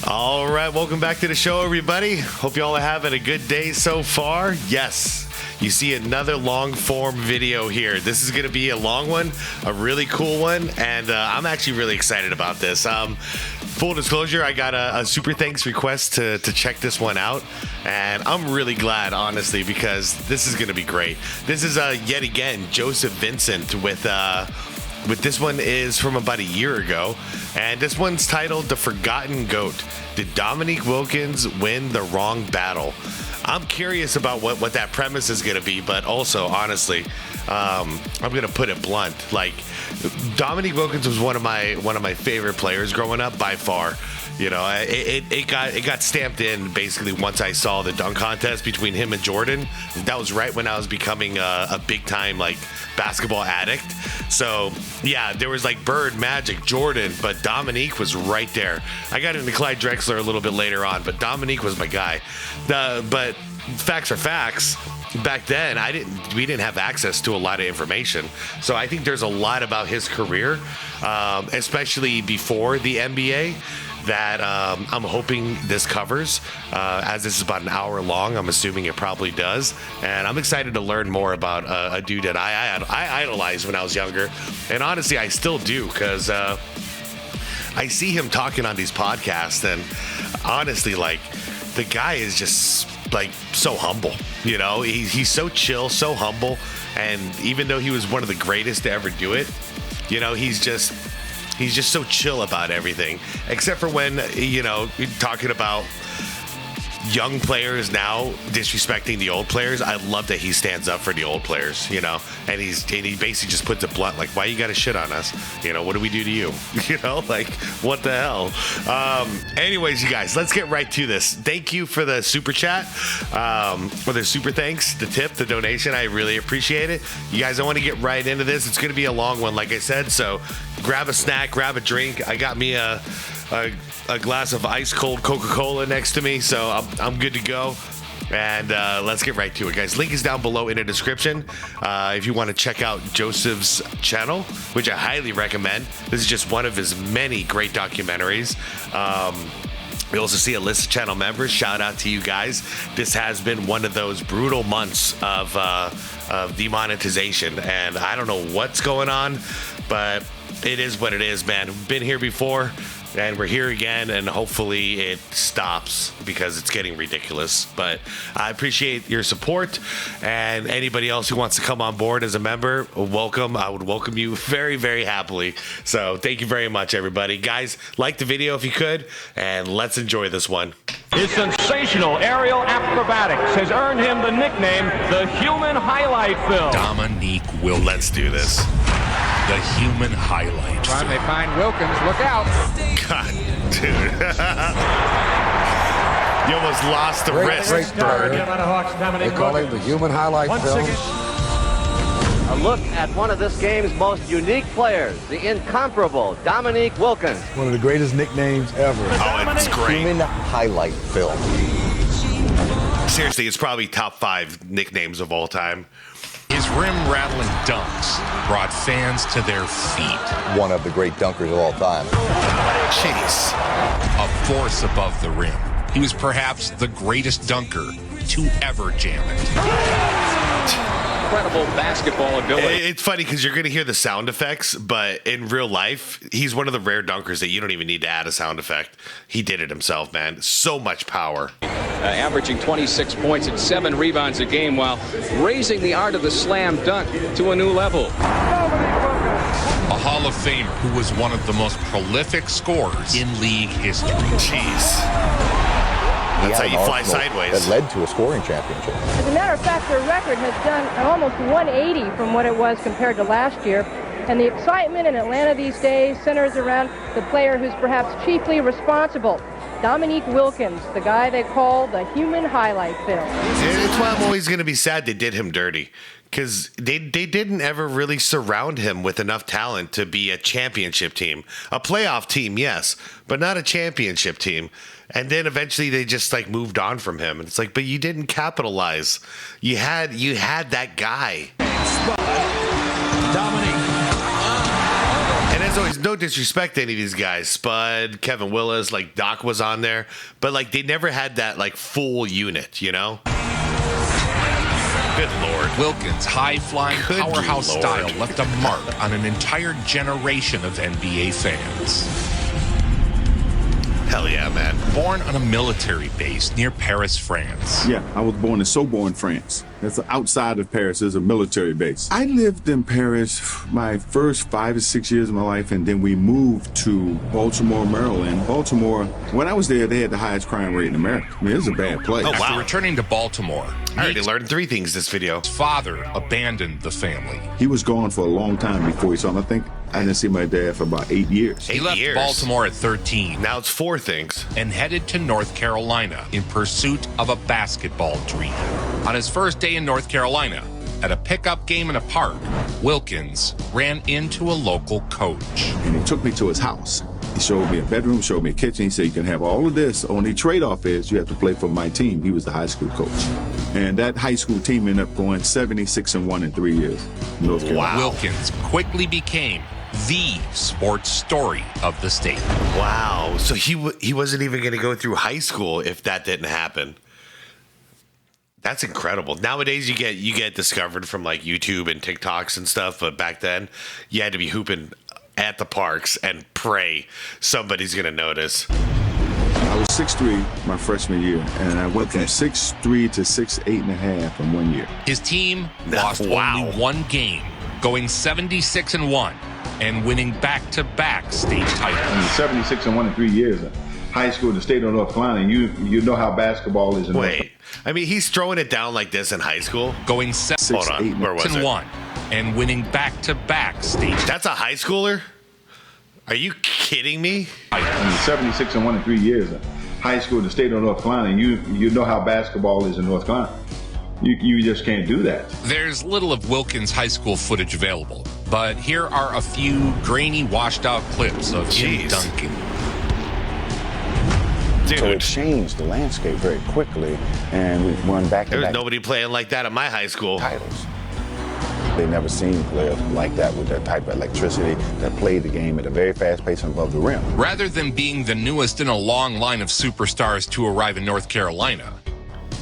All right, welcome back to the show, everybody. Hope you all are having a good day so far. Yes, you see another long form video here. This is going to be a long one, a really cool one, and I'm actually really excited about this. Full disclosure, I got a super thanks request to check this one out, and I'm really glad, honestly, because this is going to be great. This is yet again Joseph Vincent with this one is from about a year ago, and this one's titled The Forgotten Goat. Did Dominique Wilkins win the wrong battle? I'm curious about what that premise is going to be, but also, honestly, I'm going to put it blunt. Like, Dominique Wilkins was one of my favorite players growing up by far. You know, it got stamped in basically once I saw the dunk contest between him and Jordan. That was right when I was becoming a big time like basketball addict. So yeah, there was like Bird, Magic, Jordan, but Dominique was right there. I got into Clyde Drexler a little bit later on, but Dominique was my guy. But facts are facts. Back then, we didn't have access to a lot of information. So I think there's a lot about his career, especially before the NBA, that I'm hoping this covers. As this is about an hour long, I'm assuming it probably does. And I'm excited to learn more about a dude that I idolized when I was younger. And honestly, I still do, because I see him talking on these podcasts, and honestly, like, the guy is just like so humble. You know, he's so chill, so humble, and even though he was one of the greatest to ever do it, you know, he's just so chill about everything, except for when, you know, talking about young players now disrespecting the old players. I love that he stands up for the old players, you know, and he basically just puts it blunt, like, why you gotta shit on us? You know, what do we do to you? You know, like, what the hell? Anyways, you guys, let's get right to this. Thank you for the super chat, or the super thanks, the tip, the donation. I really appreciate it. You guys, I want to get right into this. It's going to be a long one, like I said, so grab a snack, grab a drink. I got me a glass of ice cold Coca-Cola next to me, so I'm good to go. And let's get right to it, guys. Link is down below in the description if you want to check out Joseph's channel, which I highly recommend. This is just one of his many great documentaries. We also see a list of channel members. Shout out to you guys. This has been one of those brutal months of demonetization, and I don't know what's going on, but it is what it is, man. We've been here before, and we're here again, and hopefully it stops, because it's getting ridiculous. But I appreciate your support, and anybody else who wants to come on board as a member, welcome. I would welcome you very, very happily. So thank you very much, everybody. Guys, like the video if you could, and let's enjoy this one. His sensational aerial acrobatics has earned him the nickname the Human Highlight Film. Dominique Wilkins. Let's do this. The Human Highlight Film. They find Wilkins. Look out. God, dude. You almost lost the wrist, Bird. They call him the Human Highlight Film. A look at one of this game's most unique players, the incomparable Dominique Wilkins. One of the greatest nicknames ever. Oh, it's great. Human Highlight Film. Seriously, it's probably top 5 nicknames of all time. His rim-rattling dunks brought fans to their feet. One of the great dunkers of all time. Jeez. A force above the rim. He was perhaps the greatest dunker to ever jam it. Incredible basketball ability. It's funny because you're going to hear the sound effects, but in real life, he's one of the rare dunkers that you don't even need to add a sound effect. He did it himself, man. So much power. Averaging 26 points and 7 rebounds a game while raising the art of the slam dunk to a new level. A Hall of Famer who was one of the most prolific scorers in league history. Jeez. That's how you fly sideways. That led to a scoring championship. As a matter of fact, their record has done almost 180 from what it was compared to last year. And the excitement in Atlanta these days centers around the player who's perhaps chiefly responsible, Dominique Wilkins, the guy they call the Human Highlight Film. It's why I'm always going to be sad they did him dirty, because they didn't ever really surround him with enough talent to be a championship team. A playoff team, yes, but not a championship team. And then eventually they just like moved on from him. And it's like, but you didn't capitalize. You had that guy. Spud, Dominique. And as So it's no disrespect to any of these guys. Spud, Kevin Willis, like Doc was on there. But like they never had that like full unit, you know? Good Lord. Wilkins' high-flying powerhouse style left a mark on an entire generation of NBA fans. Hell yeah, man. Born on a military base near Paris, France. Yeah, I was born in Sorbonne, France. That's outside of Paris. There's a military base. I lived in Paris my first 5 or 6 years of my life, and then we moved to Baltimore, Maryland. Baltimore, when I was there, they had the highest crime rate in America. I mean, it was a bad place. Oh, wow. After returning to Baltimore, I already learned 3 things this video. his father abandoned the family. He was gone for a long time before he saw him. I think I didn't see my dad for about 8 years. He left Baltimore at 13. Now it's 4 things. And headed to North Carolina in pursuit of a basketball dream. On his first day in North Carolina, at a pickup game in a park, Wilkins ran into a local coach. And he took me to his house. He showed me a bedroom, showed me a kitchen. He said, you can have all of this. Only trade-off is you have to play for my team. He was the high school coach. And that high school team ended up going 76-1 in 3 years in North Carolina. Wow. Wilkins quickly became the sports story of the state. Wow. So he wasn't even going to go through high school if that didn't happen. That's incredible. Nowadays, you get discovered from like YouTube and TikToks and stuff, but back then, you had to be hooping at the parks and pray somebody's going to notice. I was 6'3" my freshman year, and I went from 6'3" to 6'8.5" in 1 year. His team lost only one game, going 76-1 and winning back-to-back state titles. I mean, 76-1 in 3 years. High school in the state of North Carolina, you know how basketball is in North Carolina. I mean, he's throwing it down like this in high school. Going 7-1 and winning back-to-back state. That's a high schooler? Are you kidding me? I mean, 76-1 in 3 years. High school in the state of North Carolina, you know how basketball is in North Carolina. You just can't do that. There's little of Wilkins' high school footage available, but here are a few grainy, washed-out clips of him dunking. Dude. So it changed the landscape very quickly, and we won back-to-back. There was nobody playing like that at my high school. Titles. They never seen players like that with that type of electricity that played the game at a very fast pace and above the rim. Rather than being the newest in a long line of superstars to arrive in North Carolina,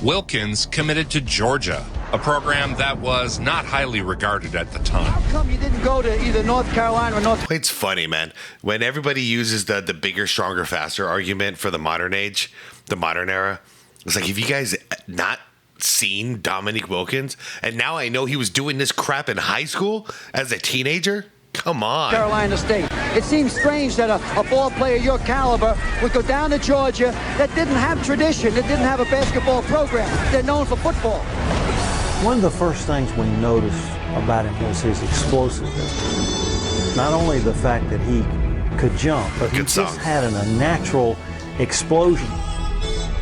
Wilkins committed to Georgia, a program that was not highly regarded at the time. How come you didn't go to either North Carolina or North? It's funny, man. When everybody uses the bigger, stronger, faster argument for the modern age, the modern era, it's like, have you guys not seen Dominique Wilkins? And now I know he was doing this crap in high school as a teenager? Come on. Carolina State. It seems strange that a ball player your caliber would go down to Georgia that didn't have tradition, that didn't have a basketball program. They're known for football. One of the first things we noticed about him was his explosiveness. Not only the fact that he could jump, but he just had a natural explosion.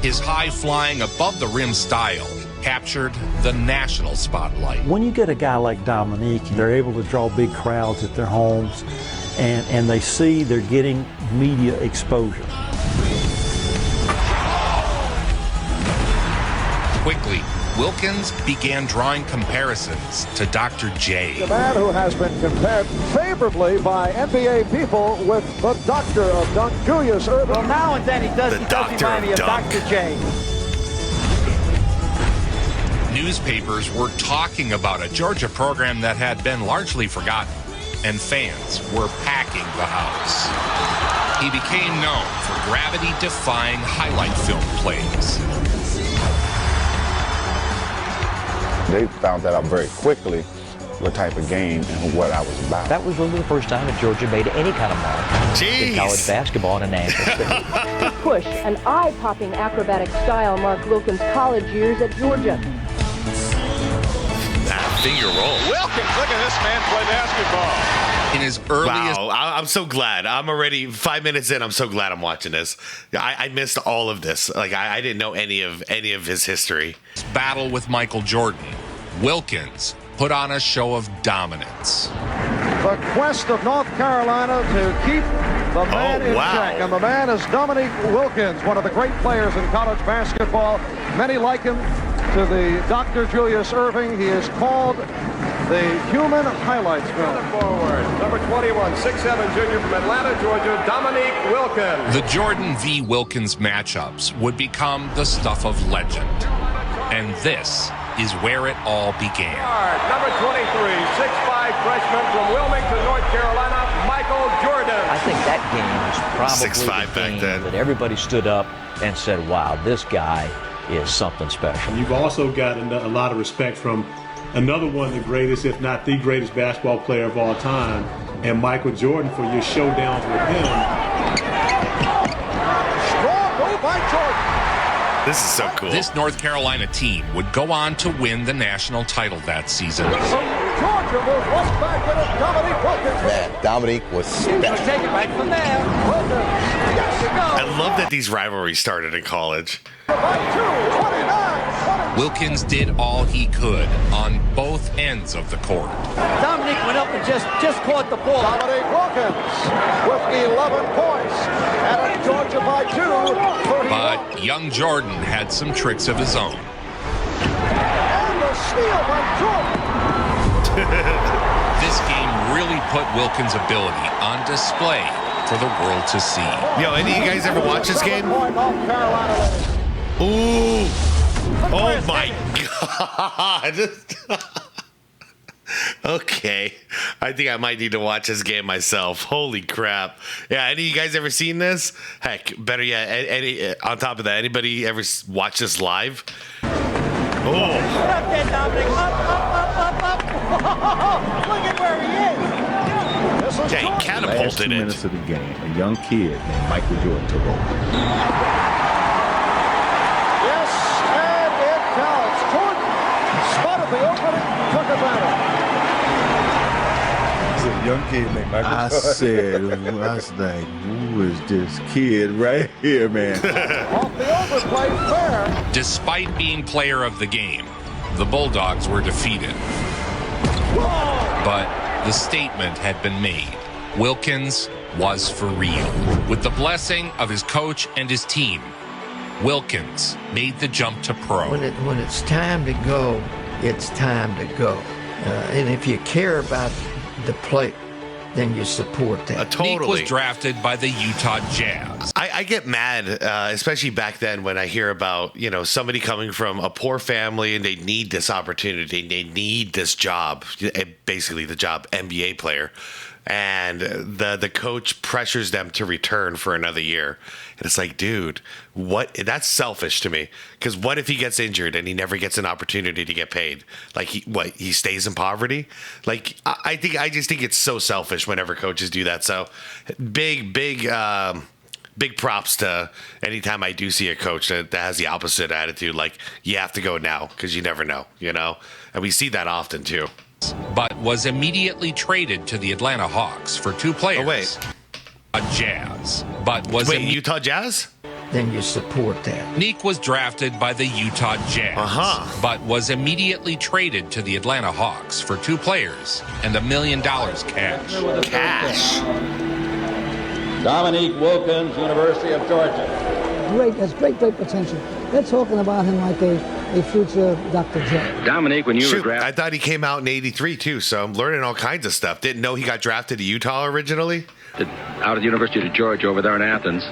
His high-flying, above-the-rim style captured the national spotlight. When you get a guy like Dominique, they're able to draw big crowds at their homes, and they see they're getting media exposure. Quickly, Wilkins began drawing comparisons to Dr. J. The man who has been compared favorably by NBA people with the doctor of dunk, Julius Erving. Well, now and then he does remind me of Dr. J. Newspapers were talking about a Georgia program that had been largely forgotten, and fans were packing the house. He became known for gravity-defying highlight film plays. They found that out very quickly, what type of game and what I was about. That was really the first time that Georgia made any kind of mark in college basketball in a national stage. Push, an eye-popping acrobatic style marked Wilkins' college years at Georgia. Finger roll. Wilkins, look at this man play basketball. In his earliest... Wow, I'm so glad. I'm already 5 minutes in. I'm so glad I'm watching this. I missed all of this. Like, I didn't know any of his history. Battle with Michael Jordan, Wilkins put on a show of dominance. The quest of North Carolina to keep the man in check. And the man is Dominique Wilkins, one of the great players in college basketball. Many like him. To the Dr. Julius Erving, he is called the human highlights film. Forward, number 21, 6'7" junior from Atlanta, Georgia, Dominique Wilkins. The Jordan v. Wilkins matchups would become the stuff of legend. And this is where it all began. Number 23, 6'5" freshman from Wilmington, North Carolina, Michael Jordan. I think that game was probably 6'5" back then. that everybody stood up and said, wow, this guy is something special. You've also gotten a lot of respect from another one of the greatest, if not the greatest basketball player of all time, and Michael Jordan for your showdowns with him. Strong move by Jordan. This is so cool. This North Carolina team would go on to win the national title that season. Georgia will rush back with it. Dominique Wilkins. Man, Dominique was special. Take it back from there. Wilkins. Yes, you go. I love that these rivalries started in college. By 2, 29. Wilkins did all he could on both ends of the court. Dominique went up and just caught the ball. Dominique Wilkins with 11 points. And Georgia by 2, 31. But young Jordan had some tricks of his own. And the steal by Jordan. This game really put Wilkins' ability on display for the world to see. Yo, any of you guys ever watch this game? Point, North Carolina. Ooh. Oh my God. Okay. I think I might need to watch this game myself. Holy crap. Yeah, any of you guys ever seen this? Heck, better yet, any on top of that, anybody ever watch this live? Oh. Up there, Dominic. Up. Look at where he is. Yeah, he catapulted Last 2 minutes of the game, a young kid named Michael Jordan took over. The opening took advantage. A young kid named Michael. I was like, who is this kid right here, man? Off the overplay, fair. Despite being player of the game, the Bulldogs were defeated. Whoa. But the statement had been made. Wilkins was for real. With the blessing of his coach and his team, Wilkins made the jump to pro. When it's time to go, it's time to go. And if you care about the play, then you support that. Totally. Nick was drafted by the Utah Jazz. I get mad, especially back then when I hear about, somebody coming from a poor family and they need this opportunity, they need this job, basically the job NBA player. And the coach pressures them to return for another year. And it's like, dude, what? That's selfish to me. Because what if he gets injured and he never gets an opportunity to get paid? Like, he stays in poverty? Like, I just think it's so selfish whenever coaches do that. So big props to anytime I do see a coach that has the opposite attitude. Like, you have to go now because you never know, And we see that often too. But was immediately traded to the Atlanta Hawks for 2 players. Oh, wait. A Jazz. But was Utah Jazz? Then you support that. Neek was drafted by the Utah Jazz. But was immediately traded to the Atlanta Hawks for 2 players and $1 million cash. Dominique Wilkins, University of Georgia. Has great potential. They're talking about him like a future Dr. J. Dominique, when you were drafted, I thought he came out in '83 too, so I'm learning all kinds of stuff. Didn't know he got drafted to Utah originally. Out of the University of Georgia over there in Athens,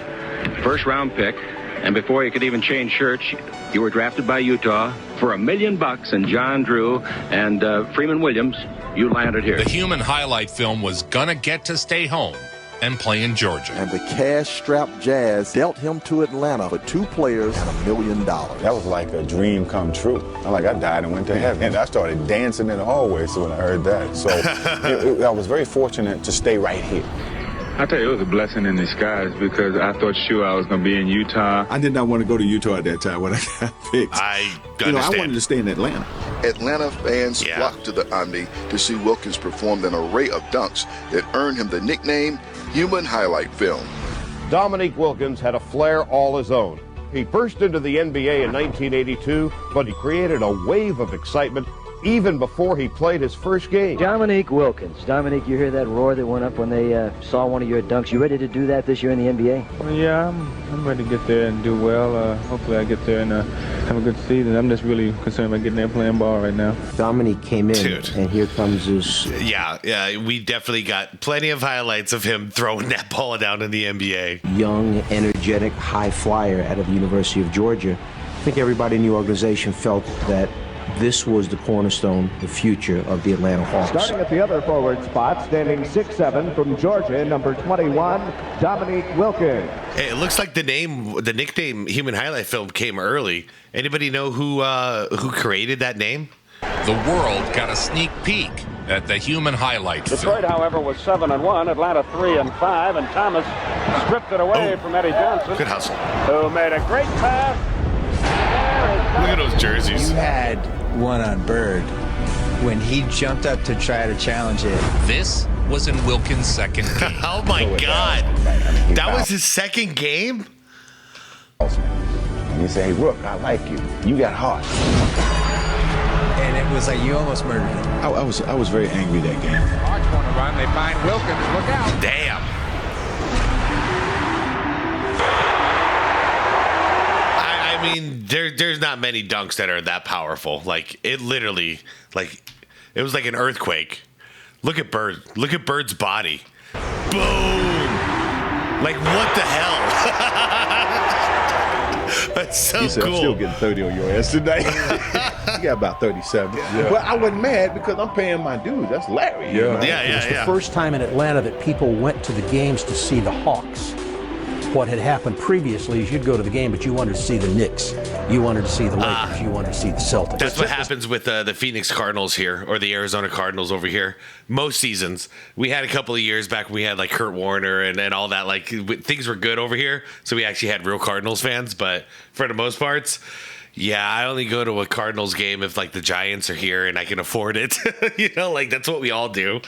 first round pick, and before you could even change shirts, you were drafted by Utah for $1 million, and John Drew and Freeman Williams, you landed here. The human highlight film was gonna get to stay home and play in Georgia. And the cash-strapped Jazz dealt him to Atlanta for 2 players and $1 million. That was like a dream come true. I died and went to heaven. And I started dancing in the hallway when I heard that. So I was very fortunate to stay right here. I tell you, it was a blessing in disguise because I thought I was going to be in Utah. I did not want to go to Utah at that time when I got picked. I wanted to stay in Atlanta. Atlanta fans flocked to the Omni to see Wilkins perform an array of dunks that earned him the nickname Human Highlight Film. Dominique Wilkins had a flair all his own. He burst into the NBA in 1982, but he created a wave of excitement even before he played his first game. Dominique Wilkins. Dominique, you hear that roar that went up when they saw one of your dunks. You ready to do that this year in the NBA? Well, yeah, I'm ready to get there and do well. Hopefully I get there and have a good season. I'm just really concerned about getting there playing ball right now. Dominique came in, and here comes his... Yeah, we definitely got plenty of highlights of him throwing that ball down in the NBA. Young, energetic, high flyer out of the University of Georgia. I think everybody in the organization felt that this was the cornerstone, the future of the Atlanta Hawks. Starting at the other forward spot, standing 6'7" from Georgia, number 21, Dominique Wilkins. Hey, it looks like the nickname Human Highlight Film came early. Anybody know who created that name? The world got a sneak peek at the Human Highlight Film. Detroit, however, was 7-1, Atlanta 3-5, and Thomas stripped it away from Eddie Johnson. Good hustle. Who made a great pass. Look at those jerseys. You had one on Bird when he jumped up to try to challenge it. This was in Wilkins' second game. Oh my God. That was his second game? And he said, hey, Rook, I like you. You got heart. And it was like you almost murdered him. I was very angry that game. Arch want to run. They find Wilkins. Look out. Damn. I mean, there's not many dunks that are that powerful. Like, it literally, like, it was like an earthquake. Look at Bird. Look at Bird's body. Boom. Like, what the hell? That's so said, cool. I'm still getting 30 on your ass today. You got about 37. Yeah. But I wasn't mad because I'm paying my dues. That's Larry. Yeah. It was the first time in Atlanta that people went to the games to see the Hawks. What had happened previously is you'd go to the game, but you wanted to see the Knicks. You wanted to see the Lakers. You wanted to see the Celtics. That's what happens with the Phoenix Cardinals here, or the Arizona Cardinals over here. Most seasons. We had a couple of years back when we had like Kurt Warner and all that. Like, things were good over here, so we actually had real Cardinals fans. But for the most parts, yeah, I only go to a Cardinals game if like the Giants are here and I can afford it. Like that's what we all do.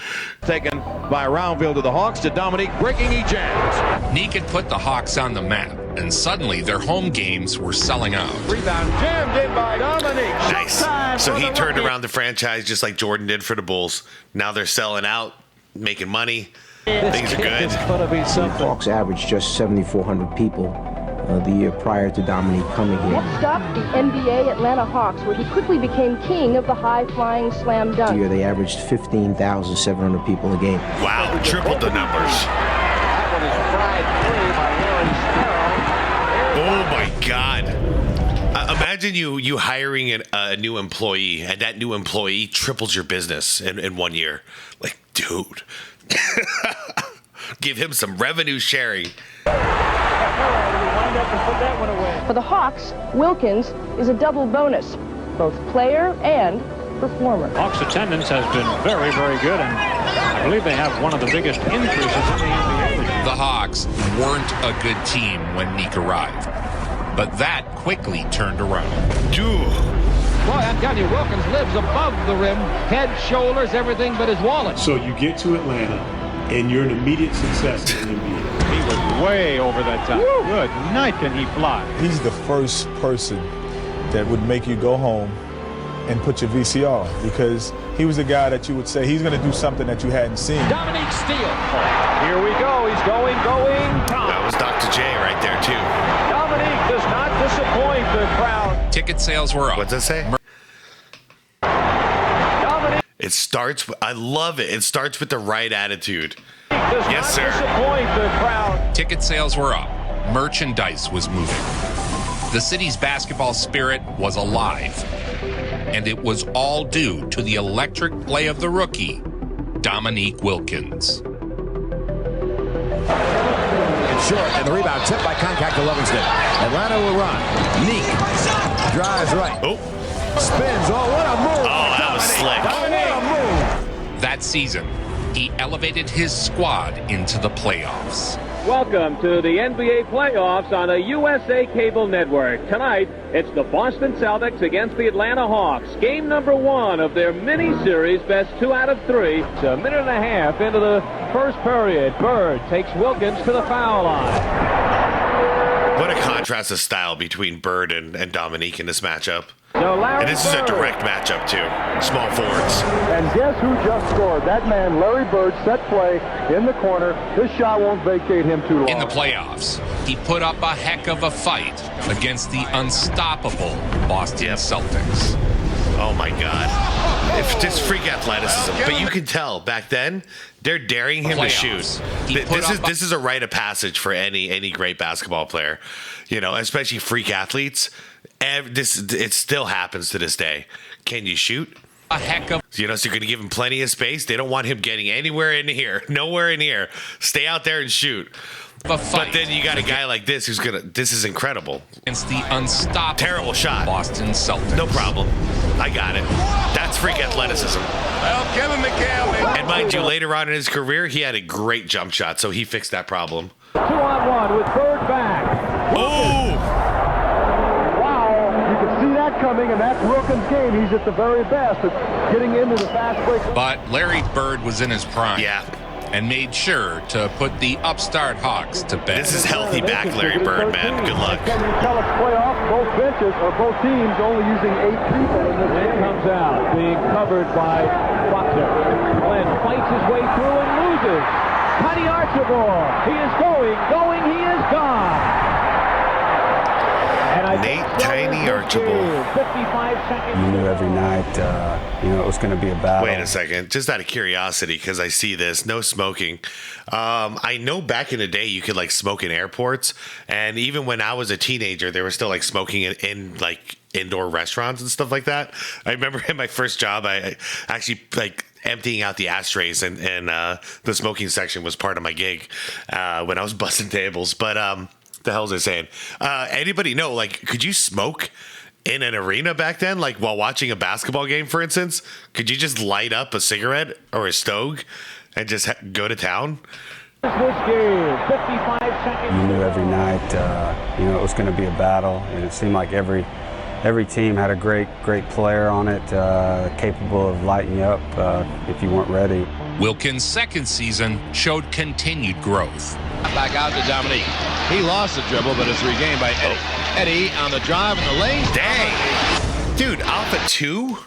Taken by Roundville to the Hawks to Dominique, breaking each end. Neek had put the Hawks on the map, and suddenly their home games were selling out. Rebound jammed in by Dominique. Nice. So he turned around the franchise just like Jordan did for the Bulls. Now they're selling out, making money. Things are good. The Hawks averaged just 7,400 people the year prior to Dominique coming here. Next up, the NBA Atlanta Hawks, where he quickly became king of the high-flying slam dunk. The year they averaged 15,700 people a game. Wow, tripled the numbers. That one is fried free by Aaron Oh my God. Imagine you hiring a new employee, and that new employee triples your business in 1 year. Like, dude. Give him some revenue sharing. For the Hawks, Wilkins is a double bonus, both player and performer. Hawks attendance has been very, very good, and I believe they have one of the biggest increases in the NBA. The Hawks weren't a good team when Neek arrived, but that quickly turned around. Boy, I'm telling you, Wilkins lives above the rim, head, shoulders, everything but his wallet. So you get to Atlanta, and you're an immediate success in the NBA. He was way over that top. Woo. Good night, can he fly? He's the first person that would make you go home and put your VCR, because he was the guy that you would say he's going to do something that you hadn't seen. Dominique steal. Here we go. He's going. That was Dr. J right there, too. Dominique does not disappoint the crowd. Ticket sales were up. What's that say? It starts, I love it. It starts with the right attitude. Yes, sir. Disappoint the crowd. Ticket sales were up. Merchandise was moving. The city's basketball spirit was alive. And it was all due to the electric play of the rookie, Dominique Wilkins. It's short, and the rebound tipped by contact to Livingston. Atlanta will run. Neek drives right. Oh. Spins. Oh, what a move. Oh, that was slick. That season, he elevated his squad into the playoffs. Welcome to the NBA playoffs on the USA Cable Network. Tonight, it's the Boston Celtics against the Atlanta Hawks. Game number 1 of their mini-series, best 2 out of 3. It's a minute and a half into the first period. Bird takes Wilkins to the foul line. What a contrast of style between Bird and Dominique in this matchup. And this is a direct matchup, too. Small forwards. And guess who just scored? That man, Larry Bird, set play in the corner. This shot won't vacate him too long. In the playoffs, he put up a heck of a fight against the unstoppable Boston Celtics. Oh, my God. It's just freak athleticism. But you can tell, back then, they're daring him to shoot. This is a rite of passage for any great basketball player, especially freak athletes. It still happens to this day. Can you shoot? A heck of. So you're going to give him plenty of space. They don't want him getting anywhere in here. Nowhere in here. Stay out there and shoot. But then you got a guy like this who's this is incredible. It's the unstoppable. Terrible shot. Boston Celtics. No problem. I got it. That's freak athleticism. Well, Kevin McCall. And mind you, later on in his career, he had a great jump shot, so he fixed that problem. 2-on-1 with Bird back. Oh! Wow, you can see that coming, and that's Wilkins' game. He's at the very best at getting into the fast break. But Larry Bird was in his prime. Yeah. And made sure to put the upstart Hawks to bed. This is healthy back, Larry Bird, man. Good luck. Can you tell us playoff? Both benches or both teams only using 8 people in this game. Comes out, being covered by Buckner. Glenn fights his way through and loses. Tiny Archibald. He is going, he is gone. Nate Tiny Archibald. 55 seconds. You knew every night, it was going to be a battle. Wait a second. Just out of curiosity, because I see this, no smoking. I know back in the day you could smoke in airports, and even when I was a teenager, they were still smoking in indoor restaurants and stuff like that. I remember in my first job, I actually emptying out the ashtrays and the smoking section was part of my gig when I was busting tables. But the hell was I saying? Anybody know, could you smoke in an arena back then? While watching a basketball game, for instance? Could you just light up a cigarette or a stogie and just go to town? This game, 55 seconds. You knew every night, it was going to be a battle, and it seemed like every team had a great player on it, capable of lighting you up if you weren't ready. Wilkins' second season showed continued growth. Back out to Dominique. He lost the dribble, but it's regained by Eddie. Eddie on the drive in the lane. Dang. Dude, off a 2?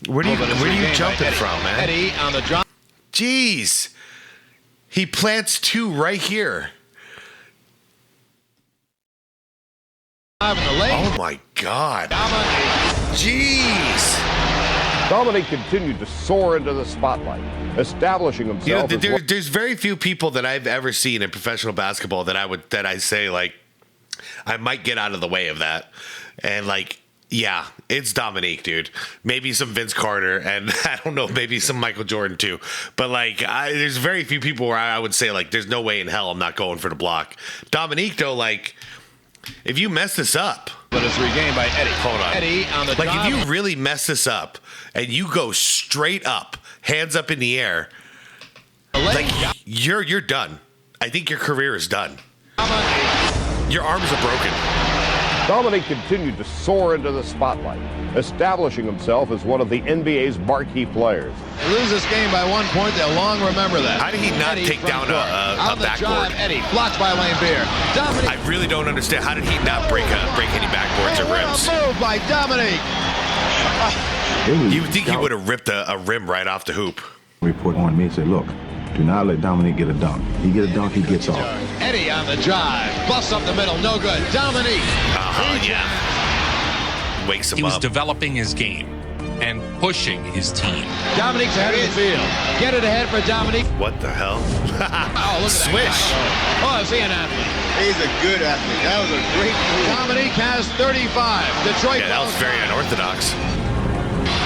Where are you jumping from, man? Eddie on the drive. Jeez. He plants 2 right here. Oh, my God. Jeez. Dominique continued to soar into the spotlight, establishing himself. There's very few people that I've ever seen in professional basketball that I say I might get out of the way of that. And yeah, it's Dominique, dude. Maybe some Vince Carter, and I don't know, maybe some Michael Jordan too. But there's very few people where I would say there's no way in hell I'm not going for the block. Dominique though, if you mess this up. But it's regained by Eddie. Hold on. Eddie on the drive. If you really mess this up and you go straight up, hands up in the air, you're done. I think your career is done. Your arms are broken. Dominique continued to soar into the spotlight, establishing himself as one of the NBA's marquee players. They lose this game by 1 point. They'll long remember that. How did he not take down a backboard? Eddie blocked by Lane Beer. Dominique. I really don't understand. How did he not break any backboards or rims? Move by Dominique. You would think he would have ripped a rim right off the hoop. Report on me and say, look, do not let Dominique get a dunk. He get a dunk, he gets off. Eddie on the drive. Busts up the middle. No good. Dominique. Yeah. Wakes him up. He was developing his game and pushing his team. Dominique's ahead of the field. Get it ahead for Dominique. What the hell? Oh, look at Swish. That. Oh, is he an athlete? He's a good athlete. That was a great move. Dominique has 35. Detroit. Yeah, that was very unorthodox.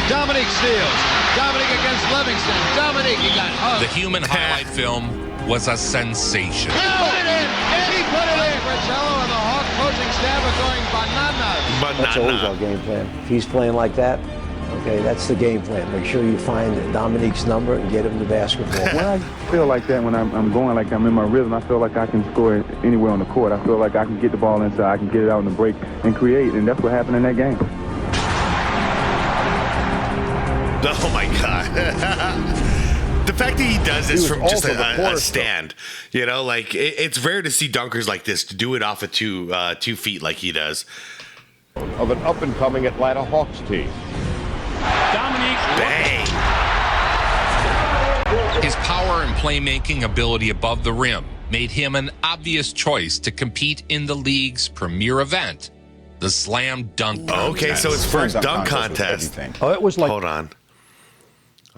Dominique steals. Dominique against Livingston. Dominique, he got hugged. The human highlight film was a sensation. He put it in. He put it in. Marcello and the Hawk coaching staff are going bananas. That's always our game plan. If he's playing like that, okay, that's the game plan. Make sure you find Dominique's number and get him the basketball. When I feel like that, when I'm going like I'm in my rhythm, I feel like I can score anywhere on the court. I feel like I can get the ball inside, I can get it out in the break and create, and that's what happened in that game. Oh my God. The fact that he does this from just a stand, it's rare to see dunkers like this to do it off of 2 feet like he does. of an up-and-coming Atlanta Hawks team. Dominique. Bang. His power and playmaking ability above the rim made him an obvious choice to compete in the league's premier event, the Slam Dunk Contest. Okay, so it's first dunk contest. Oh, it was like... Hold on.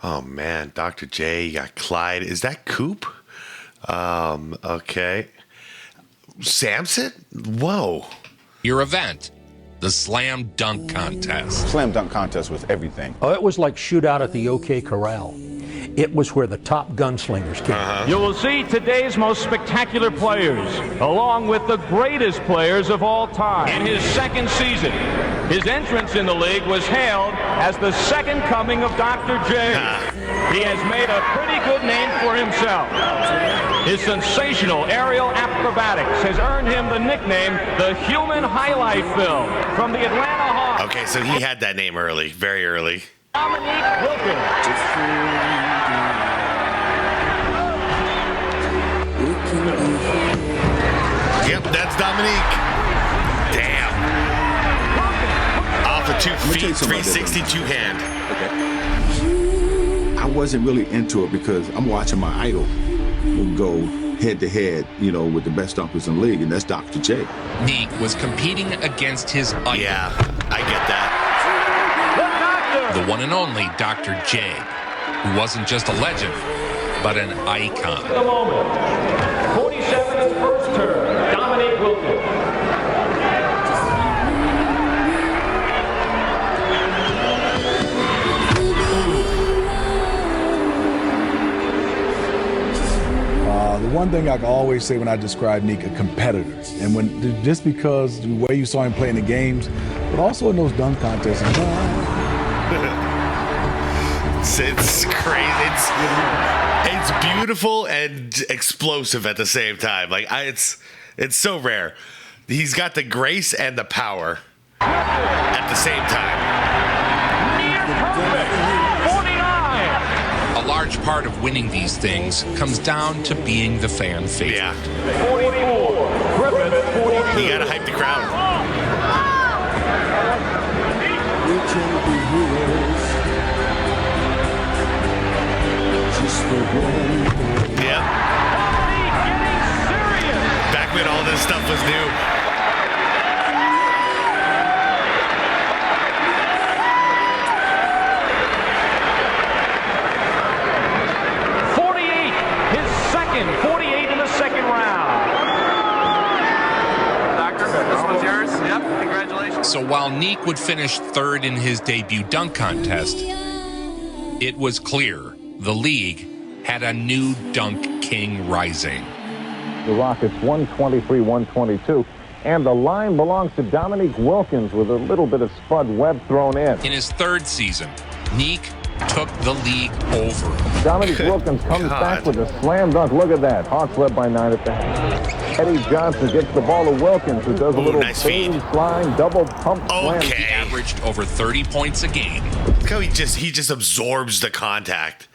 Oh, man. Dr. J, you got Clyde. Is that Coop? Okay. Samson? Whoa. Your event, the Slam Dunk Contest. Slam Dunk Contest was everything. Oh, it was like Shootout at the OK Corral. It was where the top gunslingers came. You will see today's most spectacular players, along with the greatest players of all time. In his second season, his entrance in the league was hailed as the second coming of Dr. J. He has made a pretty good name for himself. His sensational aerial acrobatics has earned him the nickname, the Human Highlight Film, from the Atlanta Hawks. Okay, so he had that name early, very early. Dominique Wilkins. Yep, that's Dominique. Damn. Off a 2 feet, 362 hand. I wasn't really into it because I'm watching my idol go head-to-head, you know, with the best dunkers in the league, and that's Dr. J. Neek was competing against his idol. Yeah, I get that. The one and only Dr. J, who wasn't just a legend, but an icon. The moment. 47th first turn, Dominique Wilkins. The one thing I can always say when I describe Neek, a competitor. And when just because the way you saw him play in the games, but also in those dunk contests. It's crazy. It's beautiful and explosive at the same time. Like it's so rare. He's got the grace and the power at the same time. A large part of winning these things comes down to being the fan favorite. Yeah. 44. Griffith, 42. You gotta hype the crowd. Yeah. Back when all this stuff was new. So while Neek would finish third in his debut dunk contest, it was clear the league had a new dunk king rising. The Rockets 123-122, and the line belongs to Dominique Wilkins with a little bit of Spud Webb thrown in. In his third season, Neek took the league over. Dominique Wilkins comes back with a slam dunk. Look at that. Hawks led by 9 at the half. Eddie Johnson gets the ball to Wilkins, who does a little nice feed. slime, double pump slam. He averaged over 30 points a game. Look how he just absorbs the contact.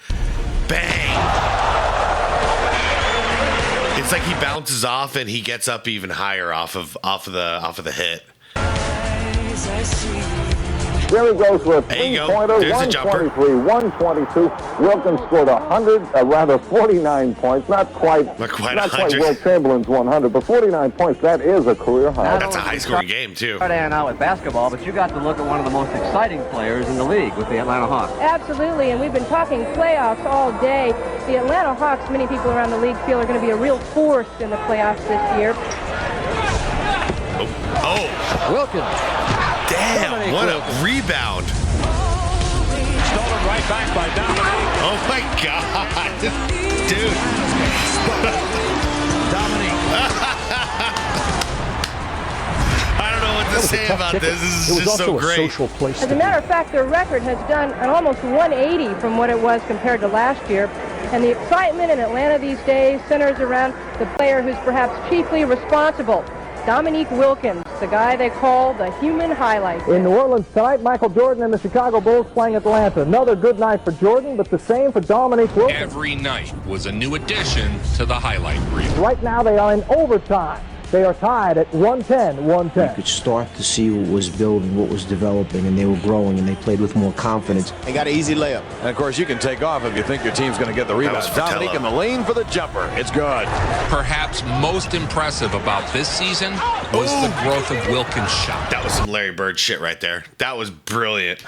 Bang! It's like he bounces off and he gets up even higher off of the hit. There he goes with a three-pointer, 123-122. Wilkins scored 49 points. Not quite Will Chamberlain's 100, but 49 points. That is a career high. That's a high-scoring game, too. Started out with basketball, but you got to look at one of the most exciting players in the league with the Atlanta Hawks. Absolutely, and we've been talking playoffs all day. The Atlanta Hawks, many people around the league feel are going to be a real force in the playoffs this year. Oh. Wilkins. Damn, what a rebound. Stolen right back by Dominique. Oh, my God. Dude. Dominique. I don't know what to say about this. This is just so great. As a matter of fact, their record has done an almost 180 from what it was compared to last year. And the excitement in Atlanta these days centers around the player who's perhaps chiefly responsible, Dominique Wilkins, the guy they call the human highlight. In New Orleans tonight, Michael Jordan and the Chicago Bulls playing Atlanta. Another good night for Jordan, but the same for Dominique Wilkins. Every night was a new addition to the highlight reel. Right now they are in overtime. They are tied at 110, 110. You could start to see what was building, what was developing, and they were growing, and they played with more confidence. They got an easy layup. And, of course, you can take off if you think your team's going to get the rebound. Dominique in the lane for the jumper. It's good. Perhaps most impressive about this season was the growth of Wilkins' shot. That was some Larry Bird shit right there. That was brilliant.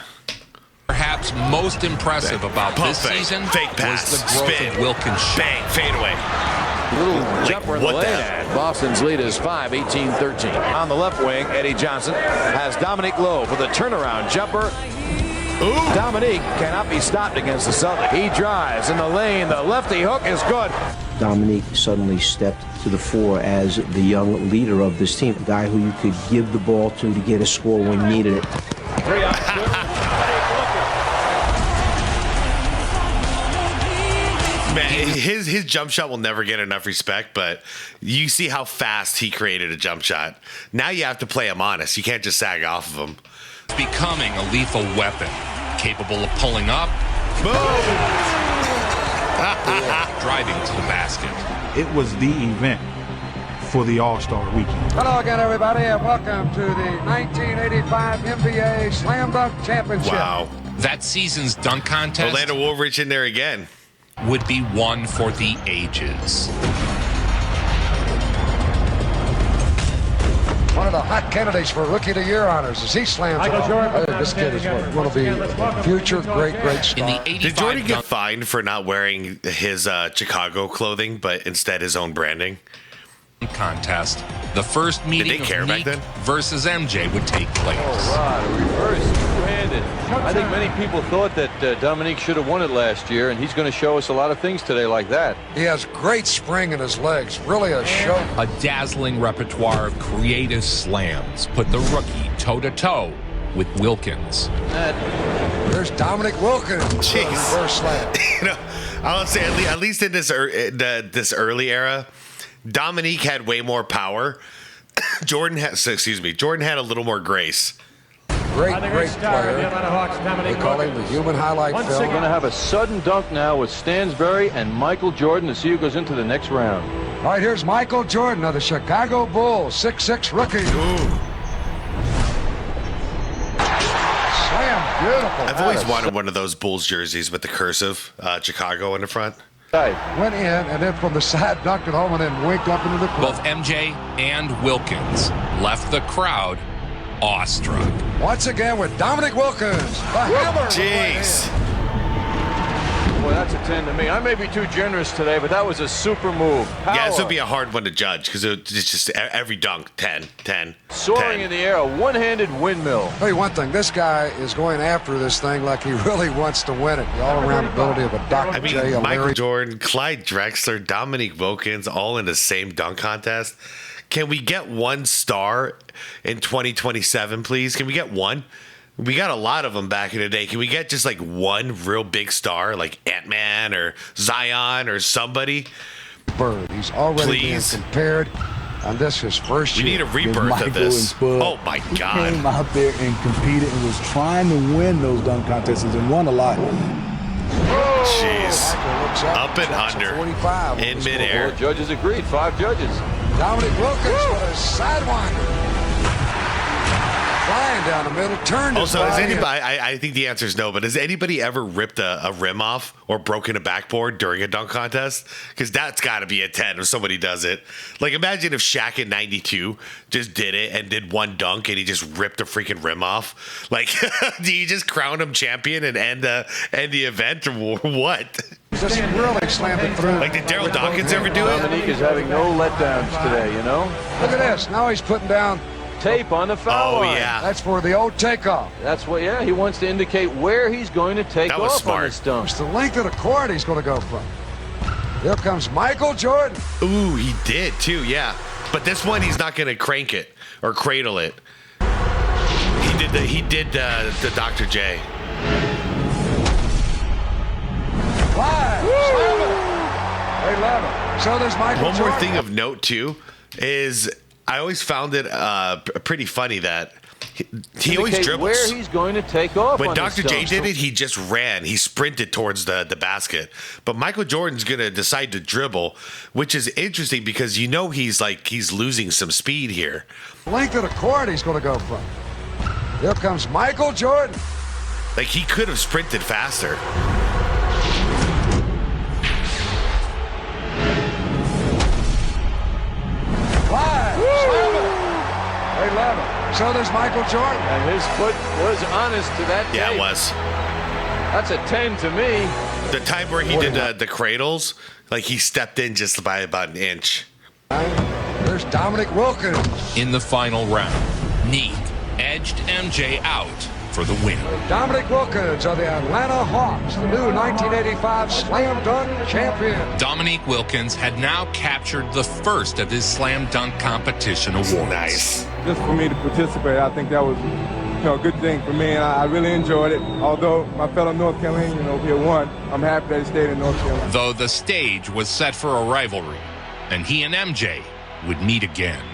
Perhaps most impressive about this season fake pass, was the growth spin, of Wilkins' shot. Bang, fade away. Little jumper in the lane. And Boston's lead is 5, 18-13. On the left wing, Eddie Johnson has Dominique Lowe for the turnaround jumper. Ooh. Dominique cannot be stopped against the Celtic. He drives in the lane. The lefty hook is good. Dominique suddenly stepped to the fore as the young leader of this team, a guy who you could give the ball to get a score when you needed it. Man, his jump shot will never get enough respect, but you see how fast he created a jump shot. Now you have to play him honest. You can't just sag off of him. Becoming a lethal weapon, capable of pulling up, boom, driving to the basket. It was the event for the All-Star Weekend. Hello again, everybody, and welcome to the 1985 NBA Slam Dunk Championship. Wow. That season's dunk contest, Orlando Woolrich in there again, would be one for the ages. One of the hot candidates for Rookie of the Year honors as he slams it home. This kid is going to be a future great star. Did Jordan get fined for not wearing his Chicago clothing, but instead his own branding? Contest. The first meeting of Nick versus MJ would take place. Oh, right, a reverse two-handed. I think many people thought that Dominique should have won it last year, and he's going to show us a lot of things today like that. He has great spring in his legs, really a show. A dazzling repertoire of creative slams put the rookie toe-to-toe with Wilkins. There's Dominique Wilkins. Jeez. Reverse slam. I would say at least in this early era, Dominique had way more power. Jordan had a little more grace. Great player. They call him the human highlight film. We're going to have a sudden dunk now with Stansbury and Michael Jordan to see who goes into the next round. All right, here's Michael Jordan of the Chicago Bulls, 6'6" rookie. Ooh. Slam, beautiful. I've always wanted one of those Bulls jerseys with the cursive Chicago in the front. Went in and then from the side dunked it home and then winked up into the crowd. Both MJ and Wilkins left the crowd awestruck. Once again with Dominique Wilkins, the hammer. Jeez. Boy, that's a 10 to me. I may be too generous today, but that was a super move. Power. Yeah, this would be a hard one to judge because it's just every dunk, 10. Soaring 10. in the air, a one-handed windmill. I'll tell you one thing, this guy is going after this thing like he really wants to win it. The all-around ability of a Dr. J. Michael Jordan, Clyde Drexler, Dominique Wilkins, all in the same dunk contest. Can we get one star in 2027, please? Can we get one? We got a lot of them back in the day. Can we get just like one real big star, like Ant-Man or Zion or somebody? Bird, he's already being compared on this his first year. We need a rebirth of this. Oh my God! He came out there and competed and was trying to win those dunk contests and won a lot. Jeez, up and under, in midair. The judges agreed. 5 judges. Dominique Wilkins with a sidewinder. Flying down the middle, turned his Also, has body. anybody, I think the answer is no, but has anybody ever ripped a rim off or broken a backboard during a dunk contest? Because that's got to be a 10 if somebody does it. Like, imagine if Shaq in 92 just did it and did one dunk and he just ripped a freaking rim off. Like, do you just crown him champion and end the event or what? Just really slammed it through. Like, did Daryl Dawkins ever do it? Dominique is having no letdowns today, you know? Look at this. Now he's putting down tape on the foul line. Yeah. That's for the old takeoff. That's what, yeah, he wants to indicate where he's going to take That was off smart. on this dunk. It's the length of the court he's going to go from. Here comes Michael Jordan. Ooh, he did too, yeah. But this one, he's not going to crank it or cradle it. He did the Dr. J. Live. They love it. So there's Michael One Jordan. more thing of note too is I always found it pretty funny that he always dribbles. Where he's going to take off. When on Dr. J this did it, he just ran. He sprinted towards the basket. But Michael Jordan's going to decide to dribble, which is interesting because he's losing some speed here. Length of the court he's going to go from. Here comes Michael Jordan. Like, he could have sprinted faster. They love it. So there's Michael Jordan. And his foot was honest to that. Yeah, tape. it was. That's a 10 to me. The time where he did the cradles, like he stepped in just by about an inch. There's Dominique Wilkins. In the final round, Neek edged MJ out for the win. Dominique Wilkins of the Atlanta Hawks, the new 1985 Slam Dunk champion. Dominique Wilkins had now captured the first of his Slam Dunk competition awards. Nice. Just for me to participate, I think that was a good thing for me, and I really enjoyed it. Although my fellow North Carolinian over here won, I'm happy that he stayed in North Carolina. Though the stage was set for a rivalry, and he and MJ would meet again.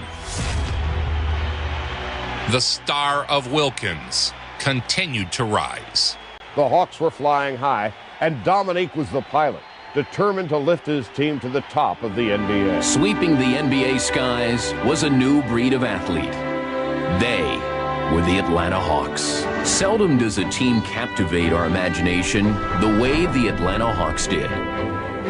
The star of Wilkins continued to rise. The Hawks were flying high, and Dominique was the pilot, determined to lift his team to the top of the NBA. Sweeping the NBA skies was a new breed of athlete. They were the Atlanta Hawks. Seldom does a team captivate our imagination the way the Atlanta Hawks did.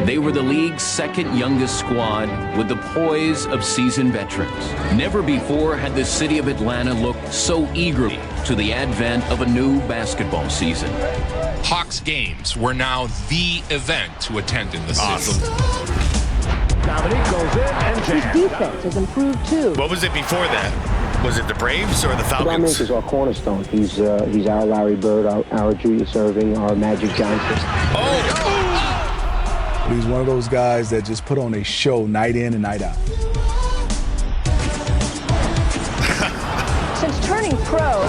They were the league's second youngest squad with the poise of seasoned veterans. Never before had the city of Atlanta looked so eagerly to the advent of a new basketball season. Hawks games were now the event to attend in the city. Dominique goes in and his defense has improved too. What was it before that? Was it the Braves or the Falcons? Dominique is our cornerstone. He's our Larry Bird, our Julius Erving, our Magic Johnson. He's one of those guys that just put on a show night in and night out. Since turning pro,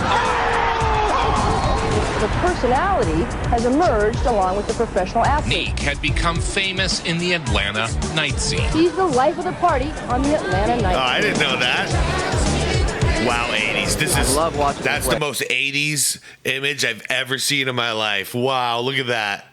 the personality has emerged along with the professional athlete. Neek had become famous in the Atlanta night scene. He's the life of the party on the Atlanta night scene. I didn't know that. Wow, 80s. I love watching That's the most 80s image I've ever seen in my life. Wow, look at that.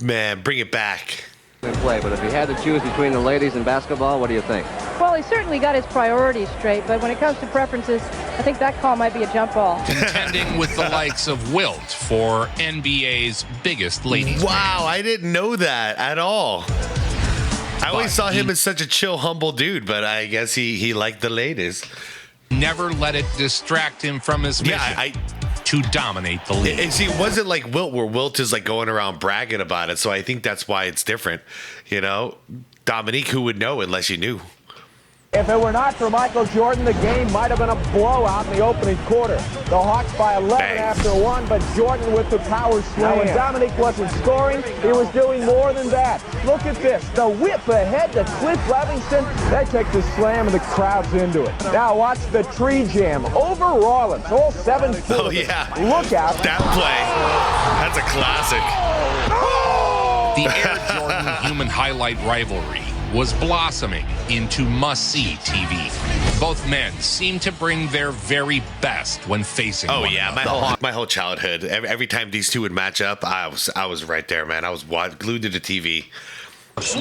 Man, bring it back. Play, but if he had to choose between the ladies and basketball, what do you think? Well, he certainly got his priorities straight, but when it comes to preferences, I think that call might be a jump ball. Contending with the likes of Wilt for NBA's biggest ladies. Wow, I didn't know that at all. I always saw him as such a chill, humble dude, but I guess he liked the ladies. Never let it distract him from his mission to dominate the league. See, it wasn't like Wilt, where Wilt is like going around bragging about it, so I think that's why it's different. You know, Dominique, who would know unless you knew? If it were not for Michael Jordan, the game might have been a blowout in the opening quarter. The Hawks by 11 after one, but Jordan with the power slam. Now, when Dominique wasn't scoring, he was doing more than that. Look at this. The whip ahead to Cliff Levingston. They take the slam and the crowd's into it. Now watch the tree jam over Rollins. All 7 feet. Oh, yeah. Look out. That play. That's a classic. The Air Jordan human highlight rivalry was blossoming into must-see TV. Both men seemed to bring their very best when facing one another. My whole childhood, every time these two would match up, I was right there, man. I was glued to the TV.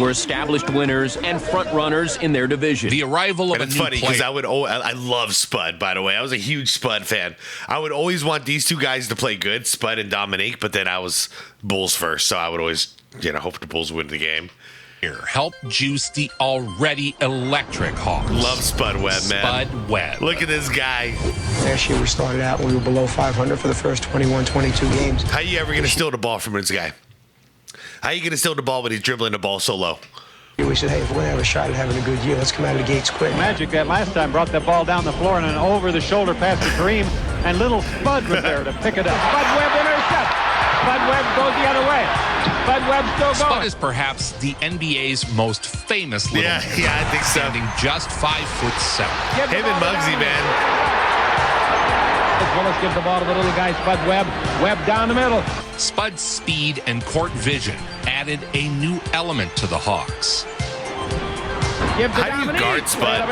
Were established winners and front runners in their division. The arrival of and it's funny because I love Spud, by the way. I was a huge Spud fan. I would always want these two guys to play good, Spud and Dominique, but then I was Bulls first, so I would always, hope the Bulls win the game. Help juice the already electric Hawks. Love Spud Webb, man. Spud Webb. Look at this guy. Last year we started out, we were below 500 for the first 21, 22 games. How you ever going to steal the ball from this guy? How are you going to steal the ball when he's dribbling the ball so low? We said, hey, if we're going to have a shot at having a good year, let's come out of the gates quick. Magic that last time brought that ball down the floor and an over-the-shoulder pass to Kareem, and little Spud was there to pick it up. Spud Webb intercepts. Spud Webb goes the other way. Spud Webb still going. Spud is perhaps the NBA's most famous little man. Yeah, I think so. Standing just 5'7". Him and Muggsy, man. Willis gives the ball to the little guy, Spud Webb. Webb down the middle. Spud's speed and court vision added a new element to the Hawks. Gives how do you guard Spud?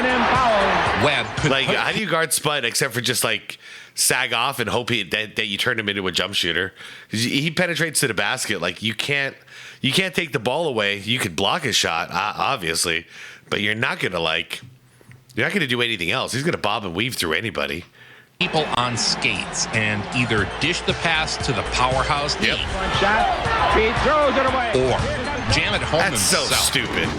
Webb like, how do you guard Spud except for just like sag off and hope that you turn him into a jump shooter? He penetrates to the basket. Like, you can't take the ball away. You could block his shot, obviously, but you're not gonna do anything else. He's gonna bob and weave through anybody. People on skates and either dish the pass to the powerhouse One shot. He throws it away. or jam it home That's himself. so stupid.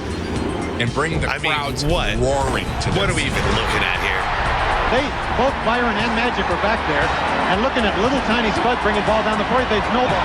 And bring the crowds roaring to them. What are we even looking at here? Both Byron and Magic were back there and looking at little tiny Spud bringing ball down the court. They snowball.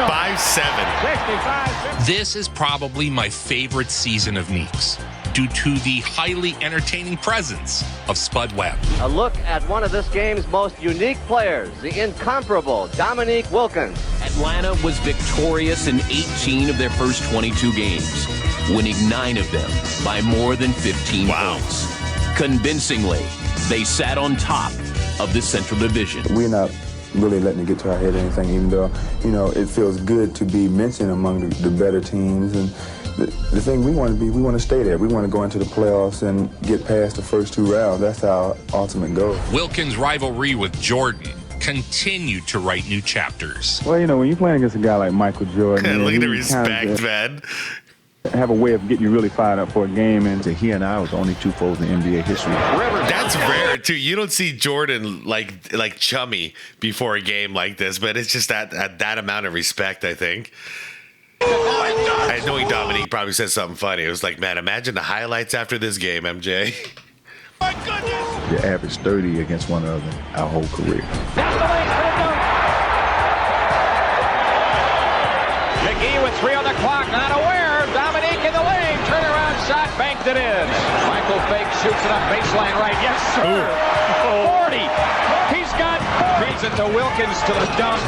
5-7. This is probably my favorite season of Neeks due to the highly entertaining presence of Spud Webb. A look at one of this game's most unique players, the incomparable Dominique Wilkins. Atlanta was victorious in 18 of their first 22 games, winning 9 of them by more than 15 points. Convincingly, they sat on top of the Central Division. We're not really letting it get to our head or anything, even though, it feels good to be mentioned among the better teams. And the thing we want to stay there. We want to go into the playoffs and get past the first 2 rounds. That's our ultimate goal. Wilkins' rivalry with Jordan continued to write new chapters. Well, when you're playing against a guy like Michael Jordan, look at the respect, man. Have a way of getting you really fired up for a game, and he and I was the only 2 foes in NBA history. That's rare too. You don't see Jordan like chummy before a game like this, but it's just that amount of respect, I think. I know Dominique probably said something funny. It was like, man, imagine the highlights after this game, MJ. My goodness! They averaged 30 against one another our whole career. McGee with 3 on the clock, not aware. Dominique in the lane, turnaround shot, banked it in. Michael Fake shoots it up baseline right. Yes, sir. 40. He's got. Feeds it to Wilkins to the dunk.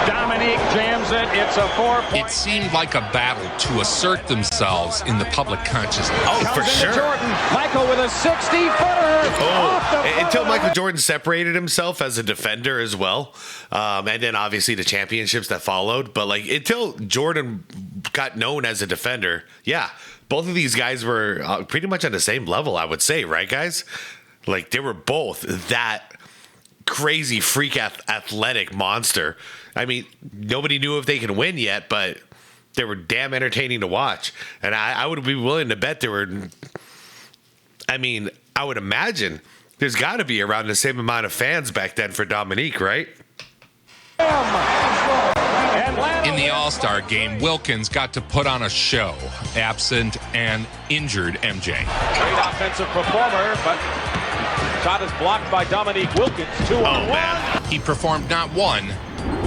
Dominique jams it. It's a 4-point. It seemed like a battle to assert themselves in the public consciousness. Oh, for sure. Jordan. Michael with a 60-footer. Until Michael Jordan separated himself as a defender as well. And then obviously the championships that followed. But until Jordan got known as a defender, yeah, both of these guys were pretty much on the same level, I would say, right, guys? They were both that crazy freak athletic monster. I mean, nobody knew if they could win yet, but they were damn entertaining to watch. And I would be willing to bet I would imagine there's got to be around the same amount of fans back then for Dominique, right? In the All-Star game, Wilkins got to put on a show, absent an injured MJ. Great offensive performer, but shot is blocked by Dominique Wilkins. 2-on-1. He performed not one,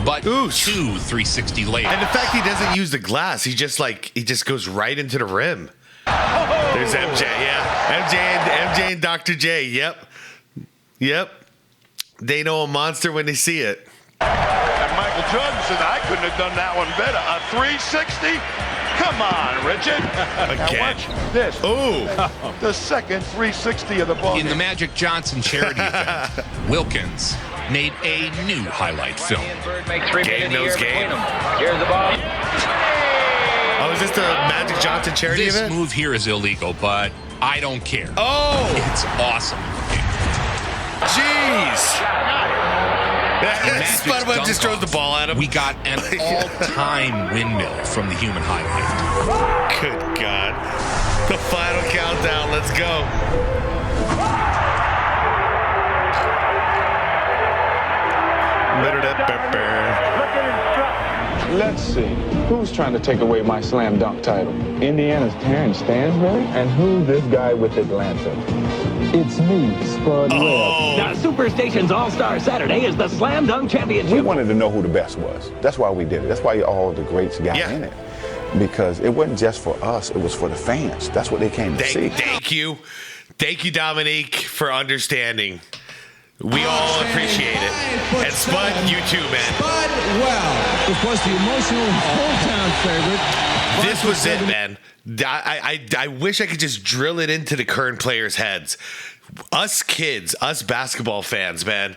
but 2 360 layups. And the fact he doesn't use the glass, he just goes right into the rim. There's MJ, yeah. MJ and Dr. J, yep. They know a monster when they see it. And Michael Jordan said, I couldn't have done that one better. A 360? Come on, Richard. Again. Now watch this. Ooh. The second 360 of the ball. In the Magic Johnson charity event, Wilkins made a new highlight film. Game knows game. Here's the ball. Oh, is this the Magic Johnson charity This event? move here is illegal, but I don't care. Oh! It's awesome. Jeez! Spud Webb just throws the ball at him. We got an all-time windmill from the human highlight. Good God. The final countdown. Let's go. Let's see. Who's trying to take away my slam dunk title? Indiana's Terrence Stansbury? And who's this guy with Atlanta? It's me, Spud Webb. Now, Superstation's All-Star Saturday is the Slam Dunk Championship. We wanted to know who the best was. That's why we did it. That's why all the greats got in it. Because it wasn't just for us, it was for the fans. That's what they came to see. Thank you. Thank you, Dominique, for understanding. We all appreciate it. And Spud, you too, man. Spud Webb, of course, the emotional hometown favorite. This was it, man. I wish I could just drill it into the current players' heads. Us kids, us basketball fans, man,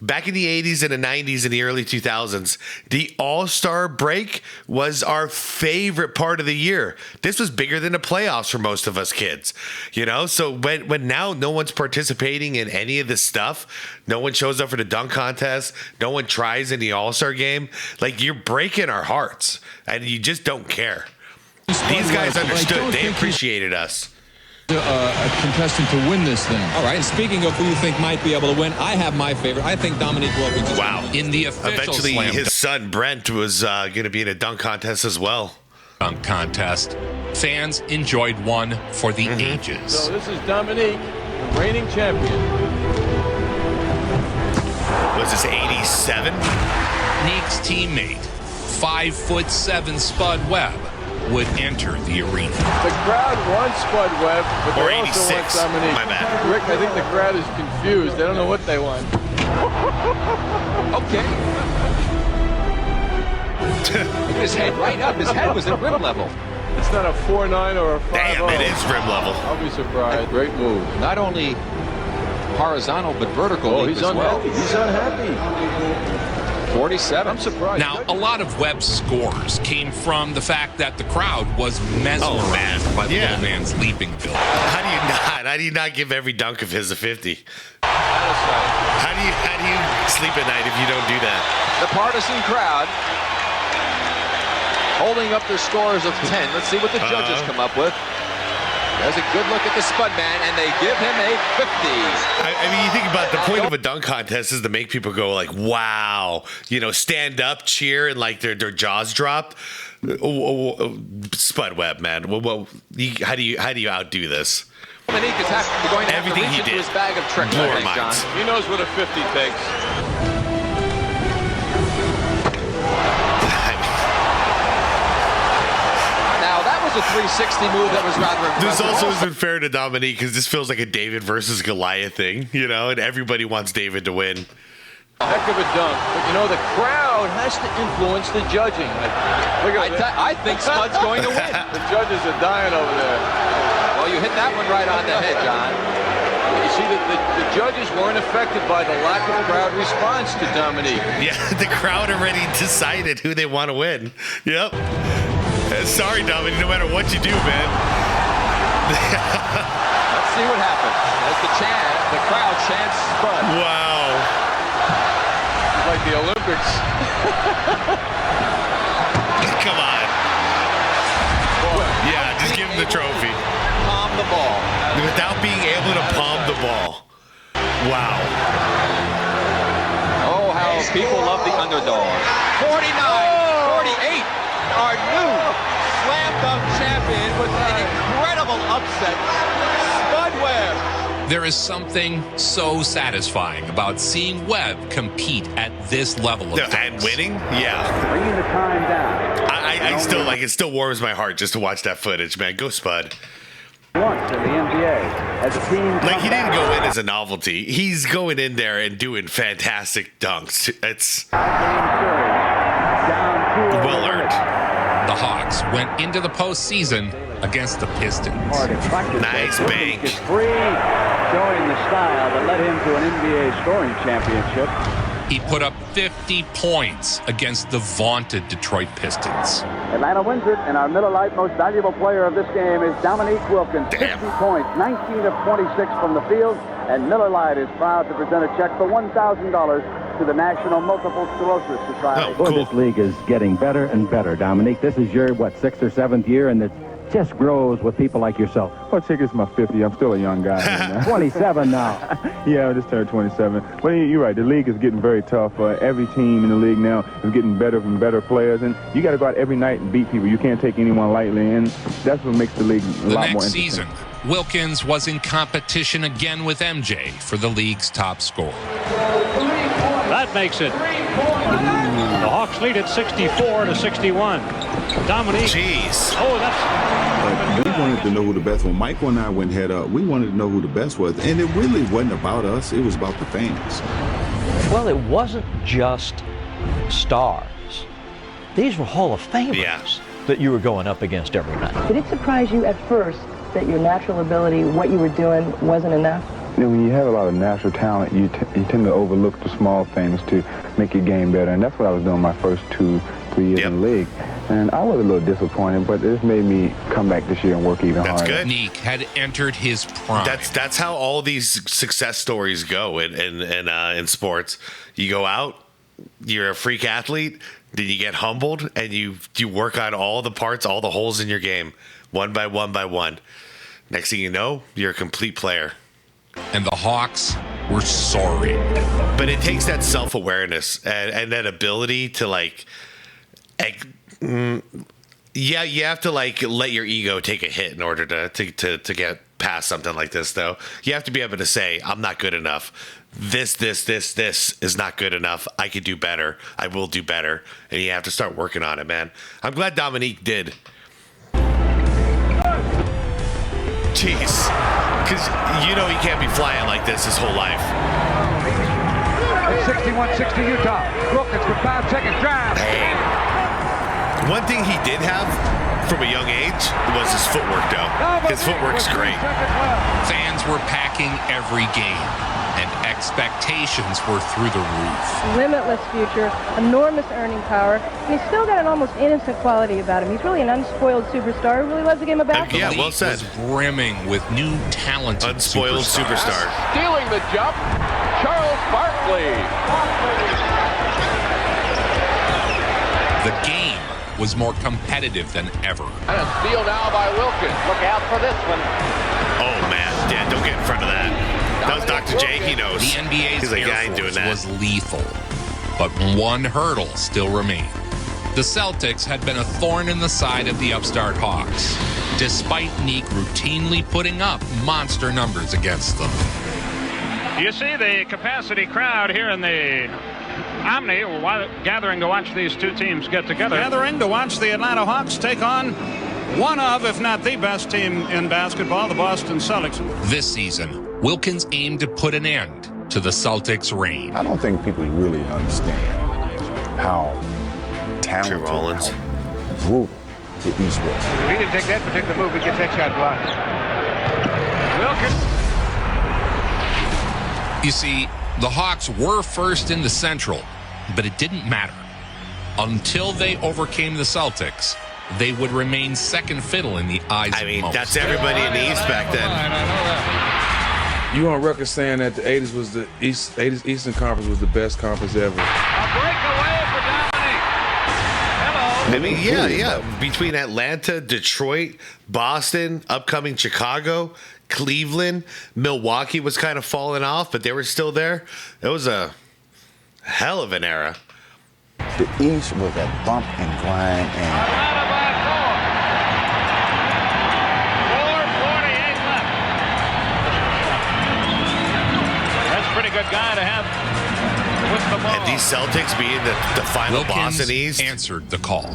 back in the 80s and the 90s and the early 2000s, the All-Star break was our favorite part of the year. This was bigger than the playoffs for most of us kids, you know? So when now no one's participating in any of this stuff, no one shows up for the dunk contest, no one tries in the All-Star game, like, you're breaking our hearts and you just don't care. These guys understood. They appreciated us. A contestant to win this thing. All right, and speaking of who you think might be able to win, I have my favorite. I think Dominique Wilkins. Wow. In the official Eventually, slam his son, Brent, was going to be in a dunk contest as well. dunk contest. Fans enjoyed one for the ages. So this is Dominique, the reigning champion. Was this 87? Nique's teammate, 5'7" Spud Webb, would enter the arena. The crowd wants Spud Webb, but or they 86. also want Dominique. My bad. Rick, I think the crowd is confused. They don't know what they want. Okay. Look at his head right up. His head was at rim level. It's not a 4.9 or a 5.0. Damn, it is rim level. I'll be surprised. Great move. Not only horizontal, but vertical. Oh, leap he's as unhappy. well. He's unhappy. 47. I'm surprised. Now, a lot of Webb's scores came from the fact that the crowd was mesmerized by the little man's leaping ability. How do you not give every dunk of his a 50? How do you sleep at night if you don't do that? The partisan crowd holding up their scores of 10. Let's see what the judges come up with. There's a good look at the Spud man, and they give him a 50. I mean, you think about the point of a dunk contest is to make people go like, wow, you know, stand up, cheer, and like their jaws drop. Spud Webb, man. How do you outdo this? Dominique is going to everything have to reach he into did. his bag of tricks, Blew I our think, John. minds. He knows what a 50 takes. A 360 move that was rather impressive. This also isn't fair to Dominique because this feels like a David versus Goliath thing, you know, and everybody wants David to win. Heck of a dunk, but you know the crowd has to influence the judging. I think Spud's going to win. The judges are dying over there. Well, you hit that one right on the head, John. You see that the judges weren't affected by the lack of crowd response to Dominique. Yeah, the crowd already decided who they want to win. Yep. Sorry, Dominique, no matter what you do, man. Let's see what happens. As the crowd chants Spud. Wow. It's like the Olympics. Come on. Yeah, just give him the trophy. Palm the ball. Without being able to palm the ball. Wow. Oh, how people love the underdog. 49, 48. Our new slam dunk champion with an incredible upset, Spud Webb. There is something so satisfying about seeing Webb compete at this level of and winning. Yeah, bringing the time down. I still like it. Still warms my heart just to watch that footage, man. Go Spud. Once in the NBA as a team. Like, he didn't go in as a novelty. He's going in there and doing fantastic dunks. It's well earned. The Hawks went into the postseason against the Pistons. Nice bank. Free, showing the style that led him to an NBA scoring championship. He put up 50 points against the vaunted Detroit Pistons. Atlanta wins it, and our Miller Lite most valuable player of this game is Dominique Wilkins. 50 points, 19 of 26 from the field, and Miller Lite is proud to present a check for $1,000 to the National Multiple Sclerosis Society. Oh, cool. This league is getting better and better, Dominique. This is your, 6th or 7th year, and it just grows with people like yourself. Well, check, it's my 50th. I'm still a young guy. 27 now. Yeah, I just turned 27. But you're right. The league is getting very tough. Every team in the league now is getting better and better players. And you got to go out every night and beat people. You can't take anyone lightly. And that's what makes the league a lot more interesting. The next season, Wilkins was in competition again with MJ for the league's top scorer. That makes it. The Hawks lead at 64-61. Dominique. Jeez. Oh, that's. We wanted to know who the best was. Michael and I went head up. We wanted to know who the best was. And it really wasn't about us. It was about the fans. Well, it wasn't just stars. These were Hall of Famers that you were going up against every night. Did it surprise you at first that your natural ability, what you were doing, wasn't enough? when you have a lot of natural talent, you tend to overlook the small things to make your game better. And that's what I was doing my first 2-3 years in the league. And I was a little disappointed, but it made me come back this year and work even harder. That's good. Dominique had entered his prime. That's how all these success stories go in sports. You go out, you're a freak athlete, then you get humbled, and you work on all the parts, all the holes in your game, one by one by one. Next thing you know, you're a complete player. And the Hawks were soaring. But it takes that self-awareness and that ability to you have to let your ego take a hit in order to get past something like this, though. You have to be able to say, I'm not good enough. This is not good enough. I could do better. I will do better. And you have to start working on it, man. I'm glad Dominique did. Jeez. Because he can't be flying like this his whole life. It's 61-60 Utah. Wilkins with 5 seconds drive. Hey. One thing he did have from a young age was his footwork, though. His footwork's great. Fans were packing every game, and expectations were through the roof. Limitless future, enormous earning power, and he's still got an almost innocent quality about him. He's really an unspoiled superstar who really loves the game of basketball. Yeah, well said. Was brimming with new talented unspoiled superstar. Stealing the jump, Charles Barkley. The game was more competitive than ever. And a steal now by Wilkins. Look out for this one. Oh, man. Yeah, don't get in front of that. That was Dr. J. He knows. The NBA's He's like, I ain't doing that. was lethal, but one hurdle still remained. The Celtics had been a thorn in the side of the upstart Hawks, despite Neek routinely putting up monster numbers against them. You see the capacity crowd here in the Omni gathering to watch these two teams get together. Gathering to watch the Atlanta Hawks take on one of, if not the best team in basketball, the Boston Celtics. This season, Wilkins aimed to put an end to the Celtics' reign. I don't think people really understand how talented, Rollins, how brutal the East was. If he didn't take that particular move, he gets that shot blocked. Wilkins. You see, the Hawks were first in the Central, but it didn't matter. Until they overcame the Celtics, they would remain second fiddle in the eyes of most. That's everybody in the East back then. You on record saying that the 80s was the Eastern Conference was the best conference ever. A breakaway for Dominique. Hello. I mean, yeah. Between Atlanta, Detroit, Boston, upcoming Chicago, Cleveland, Milwaukee was kind of falling off, but they were still there. It was a hell of an era. The East was that bump and grind and... 4:48 left. That's a pretty good guy to have with the ball. And these Celtics being the final Wilkins boss in East answered the call,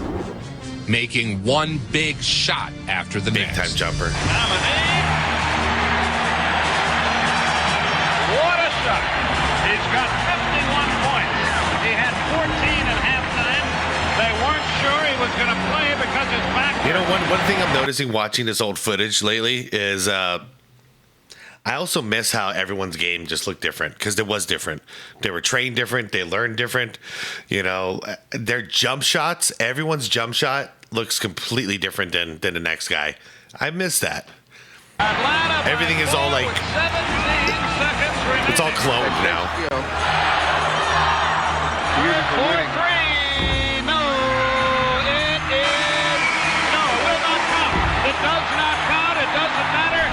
making one big shot after the next. Big time jumper. What a shot. He's got 51 points. He had 14 at halftime. They weren't sure he was going to play because his back. You know, one thing I'm noticing watching this old footage lately is I also miss how everyone's game just looked different, because it was different. They were trained different. They learned different. You know, their jump shots, everyone's jump shot looks completely different than the next guy. I miss that. Atlanta everything is all like, it's all cloned now. 4-3. No, it is. No, it will not count. It does not count. It doesn't matter.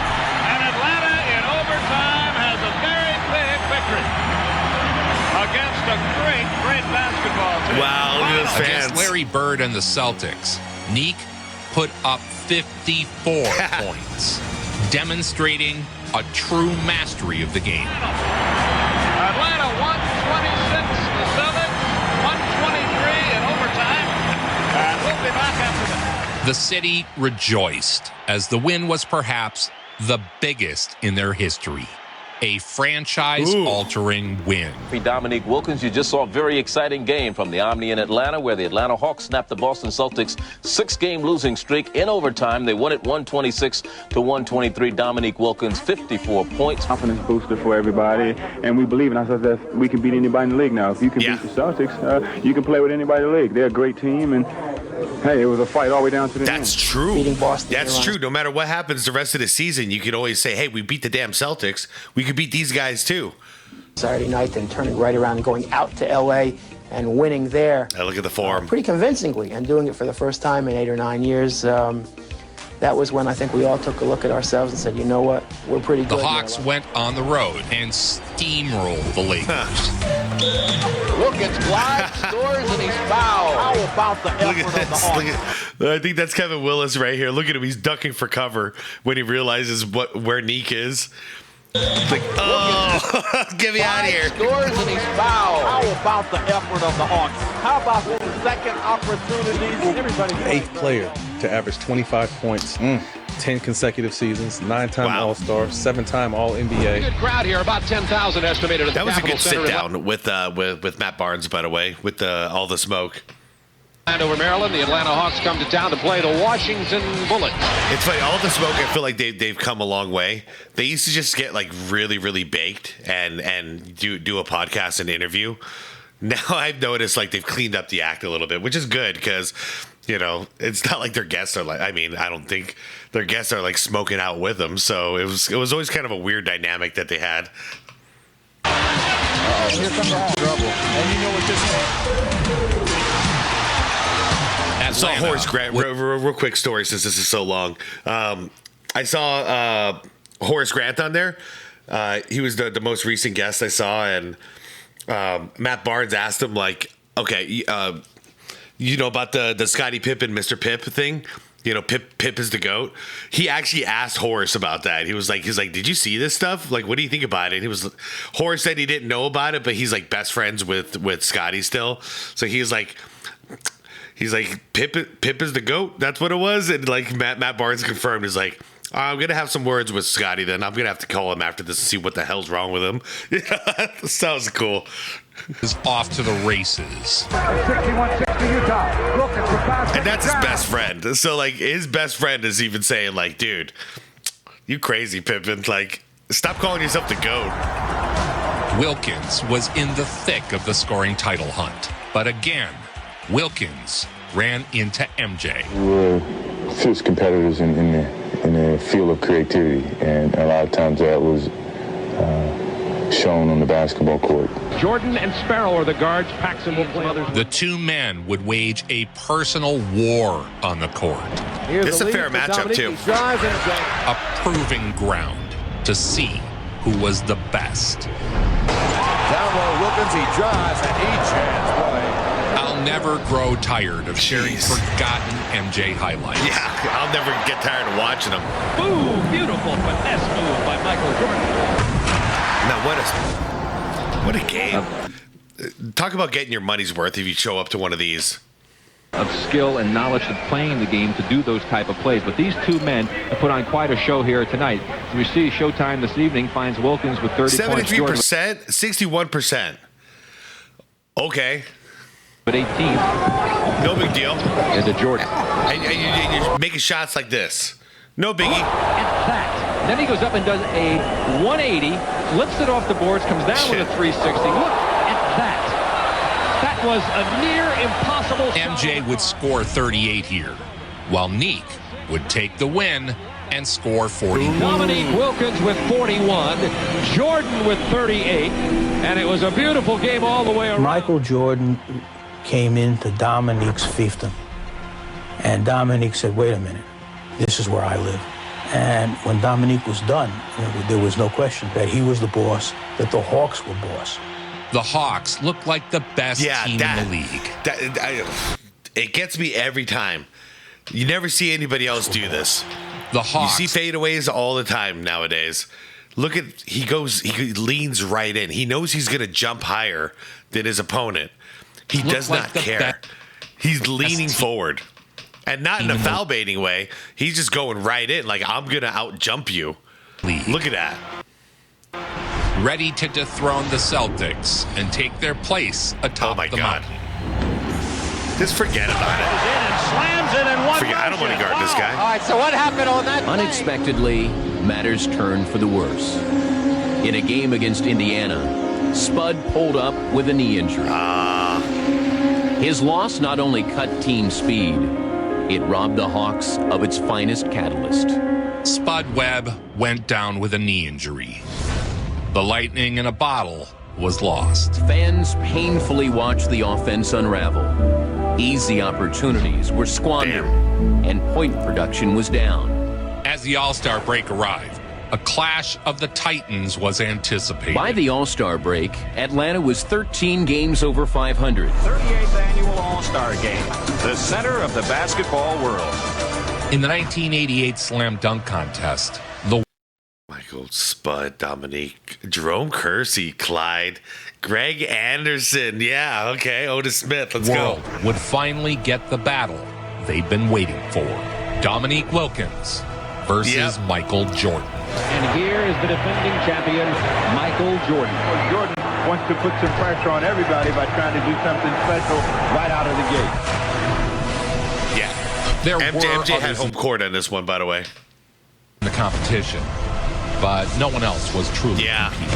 And Atlanta in overtime has a very big victory against a great, great basketball team. Wow, look at those fans. Against Larry Bird and the Celtics, Neek put up 54 points, demonstrating a true mastery of the game. Atlanta 126 to 7, 123 in overtime, and we'll be back after that. The city rejoiced as the win was perhaps the biggest in their history. a franchise-altering win. Dominique Wilkins, you just saw a very exciting game from the Omni in Atlanta, where the Atlanta Hawks snapped the Boston Celtics 6-game losing streak in overtime. They won it 126-123. Dominique Wilkins, 54 points. Confidence booster for everybody, and we believe in ourselves that we can beat anybody in the league now. If you can beat the Celtics, you can play with anybody in the league. They're a great team, and hey, it was a fight all the way down to the end. That's true. That's true. No matter what happens the rest of the season, you can always say, hey, we beat the damn Celtics. We could beat these guys too. Saturday night, then turning right around and going out to L.A. and winning there. I look at the form. Pretty convincingly, and doing it for the first time in 8 or 9 years. That was when I think we all took a look at ourselves and said, you know what, we're pretty good. The Hawks went on the road and steamrolled the Lakers. Wilkins glides, scores, and he's fouled. How about the effort of the Hawks? I think that's Kevin Willis right here. Look at him. He's ducking for cover when he realizes where Neek is. It's like, oh, get me out of here. Scores, and he's fouled. How about the effort of the Hawks? How about the second opportunities? Everybody. 8th player to average 25 points, 10 consecutive seasons, 9-time All-Star, 7-time All-NBA. Good crowd here, about 10,000 estimated at the That was a Capitol good Center. sit-down with Matt Barnes, by the way, with all the smoke. Over Maryland, the Atlanta Hawks come to town to play the Washington Bullets. It's funny, all the smoke, I feel like they've come a long way. They used to just get like really, really baked and do a podcast and interview. Now I've noticed like they've cleaned up the act a little bit, which is good because, you know, it's not like their guests are like, I mean, I don't think their guests are like smoking out with them. So it was always kind of a weird dynamic that they had. Here comes the trouble. And you know what this is? I saw Horace Grant, real quick story since this is so long. I saw Horace Grant on there. He was the most recent guest I saw, and Matt Barnes asked him, like, okay, you know about the Scottie Pippen, Mr. Pip thing? You know, Pip is the GOAT. He actually asked Horace about that. He's like, did you see this stuff? Like, what do you think about it? And Horace said he didn't know about it, but he's like best friends with Scottie still. So he's like, Pip is the GOAT. That's what it was. And like Matt Barnes confirmed, is like, I'm gonna have some words with Scottie. Then I'm gonna have to call him after this and see what the hell's wrong with him. That sounds cool. Is off to the races. 61-60 Utah. And that's his best friend. So like his best friend is even saying like, dude, you crazy, Pippen. Like, stop calling yourself the GOAT. Wilkins was in the thick of the scoring title hunt, but again, Wilkins ran into MJ. We're fierce competitors in the field of creativity, and a lot of times that was shown on the basketball court. Jordan and Sparrow are the guards. Paxson will play others. The two men would wage a personal war on the court. It's a fair matchup, too. A proving ground to see who was the best. Down low, Wilkins, he drives, and he jams play. I'll never grow tired of sharing forgotten MJ highlights. Yeah, I'll never get tired of watching them. Boom! Beautiful finesse move by Michael Jordan. Now, what a game. Talk about getting your money's worth if you show up to one of these. Of skill and knowledge of playing the game to do those type of plays. But these two men have put on quite a show here tonight. As we see, Showtime this evening finds Wilkins with 30 points. 73%, 61%. Okay. But 18. No big deal. Into Jordan. And you're making shots like this. No biggie. And that. Then he goes up and does a 180, lifts it off the boards, comes down with a 360. Look at that. That was a near impossible shot. MJ would score 38 here, while Neek would take the win and score 41. Dominique Wilkins with 41, Jordan with 38, and it was a beautiful game all the way around. Michael Jordan came into Dominique's fiefdom, and Dominique said, wait a minute, this is where I live. And when Dominique was done, there was no question that he was the boss, that the Hawks were boss. The Hawks looked like the best team in the league. It gets me every time. You never see anybody else do this. The Hawks. You see fadeaways all the time nowadays. Look at, he leans right in. He knows he's going to jump higher than his opponent. He does not care. He's leaning forward. And not in a foul baiting way. He's just going right in. Like, I'm going to out jump you. Look at that. ready to dethrone the Celtics and take their place atop the mountain. Just forget about it. Slams it in one I don't want to guard this guy. All right, so what happened on that play? Unexpectedly, matters turned for the worse. In a game against Indiana, Spud pulled up with a knee injury. His loss not only cut team speed, it robbed the Hawks of its finest catalyst. Spud Webb went down with a knee injury. The lightning in a bottle was lost. Fans painfully watched the offense unravel. Easy opportunities were squandered, and point production was down. As the All-Star break arrived, a clash of the Titans was anticipated. By the All-Star break, Atlanta was 13 games over 500. 38th annual All-Star game, the center of the basketball world. In the 1988 Slam Dunk Contest, the Michael, Spud, Dominique, Jerome Kersey, Clyde, Greg Anderson. Yeah, okay. Otis Smith. Let's world would finally get the battle they'd been waiting for. Dominique Wilkins versus Michael Jordan. And here is the defending champion, Michael Jordan. Jordan wants to put some pressure on everybody by trying to do something special right out of the gate. Yeah. MJ had home court on this one, by the way. In the competition, but no one else was truly competing.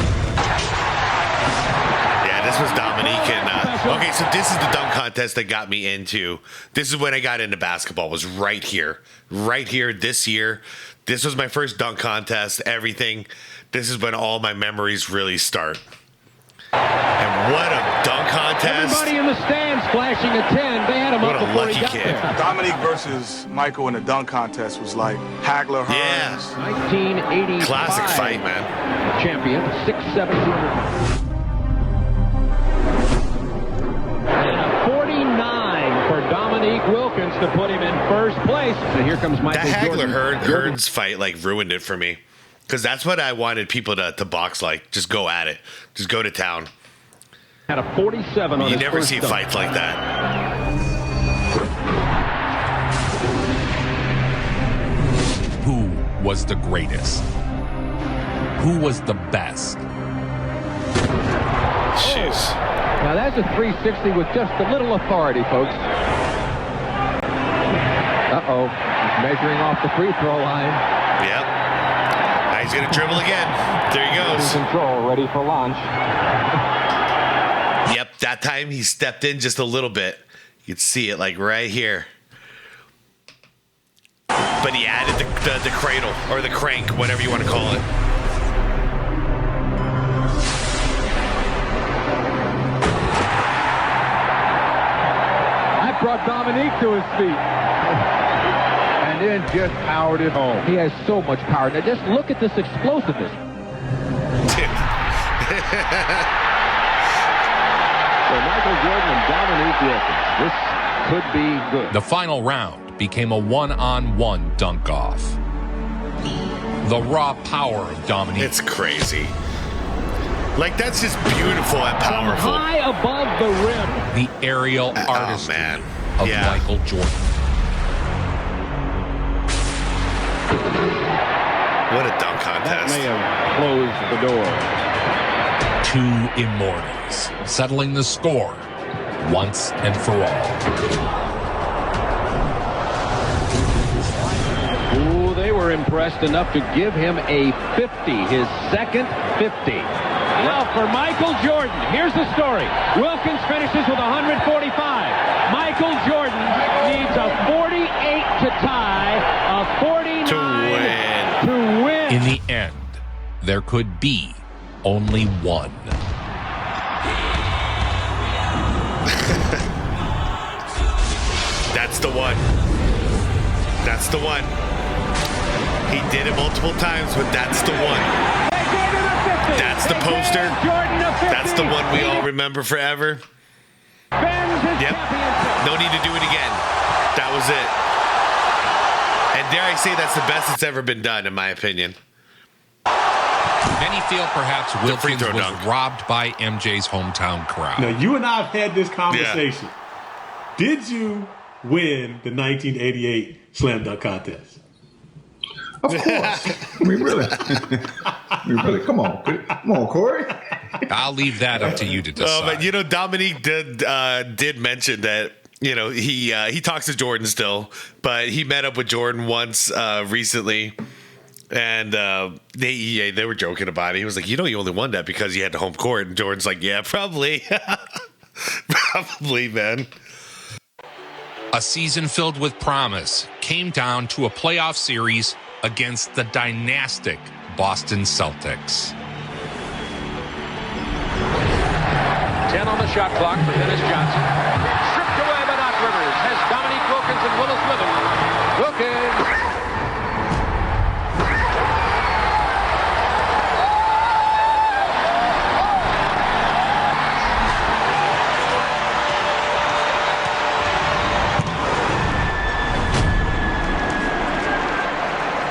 Yeah, this was Dominique. And, okay, so this is the dunk contest that got me into. This is when I got into basketball, was right here this year. This was my first dunk contest, everything. This is when all my memories really start. And what a dunk contest. Everybody in the stands flashing a 10. They had him what up a before lucky he got kid. there. Dominique versus Michael in the dunk contest was like Hagler, Hearns. 1985. Classic fight, man. Champion, 6'7", 200. And a 49 for Dominique Wilkins to put him in first place. And here comes Michael Jordan. That Hagler-Hearns fight like ruined it for me. Because that's what I wanted people to box like. Just go at it. Just go to town. Had a 47 on You his never first see dunk. fights like that. Who was the greatest? Who was the best? Jeez. Now that's a 360 with just a little authority, folks. Uh-oh. He's measuring off the free throw line. Yep. Now he's going to dribble again. There he goes. Control, ready for launch. Yep, that time he stepped in just a little bit. You could see it like right here. But he added the cradle or the crank, whatever you want to call it. That brought Dominique to his feet. And then just powered it home. He has so much power. Now just look at this explosiveness. So Michael Jordan and Dominique Wilkins. This could be good. The final round became a one-on-one dunk-off. The raw power of Dominique. It's crazy. Like, that's just beautiful and powerful. From high above the rim. The aerial artistry of Michael Jordan. What a dunk contest. That may have closed the door. Two immortals settling the score once and for all. Ooh, they were impressed enough to give him a 50, his second 50. Now for Michael Jordan, here's the story. Wilkins finishes with 145. Michael Jordan needs a 48 to tie, a 49 to win. In the end, there could be only one. That's the one. That's the one. He did it multiple times, but that's the one. That's the poster. That's the one we all remember forever. Yep. No need to do it again. That was it. And dare I say that's the best it's ever been done, in my opinion. Many feel perhaps Wilkins was robbed by MJ's hometown crowd. Now, you and I have had this conversation. Yeah. Did you win the 1988 Slam Dunk Contest? Of course. I mean, really. Come on, Corey. I'll leave that up to you to decide. But Dominique did mention that he talks to Jordan still, but he met up with Jordan once recently, and they were joking about it. He was like, you only won that because you had the home court, and Jordan's like, yeah, probably, probably, man. A season filled with promise came down to a playoff series against the dynastic Boston Celtics. 10 on the shot clock for Dennis Johnson. Stripped away by Doc Rivers. Has Dominique Wilkins and Willis with him. Wilkins.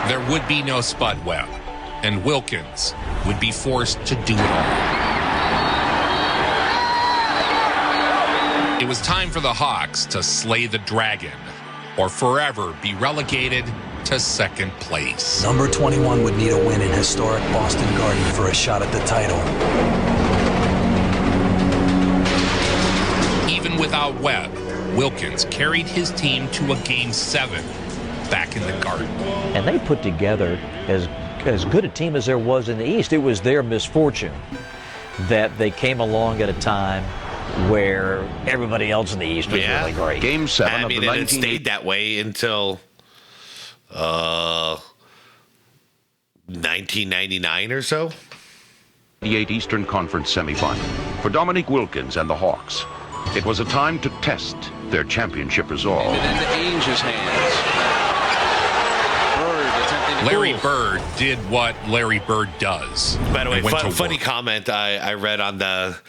There would be no Spud Webb, and Wilkins would be forced to do it all. It was time for the Hawks to slay the dragon, or forever be relegated to second place. Number 21 would need a win in historic Boston Garden for a shot at the title. Even without Webb, Wilkins carried his team to a Game 7 back in the Garden. And they put together as good a team as there was in the East. It was their misfortune that they came along at a time where everybody else in the East was really great. Game 7 of the 19... it stayed that way until 1999 or so. The Eastern Conference semifinal for Dominique Wilkins and the Hawks. It was a time to test their championship resolve. And into Ainge's hands. Larry Bird did what Larry Bird does. By the way, funny comment I read on that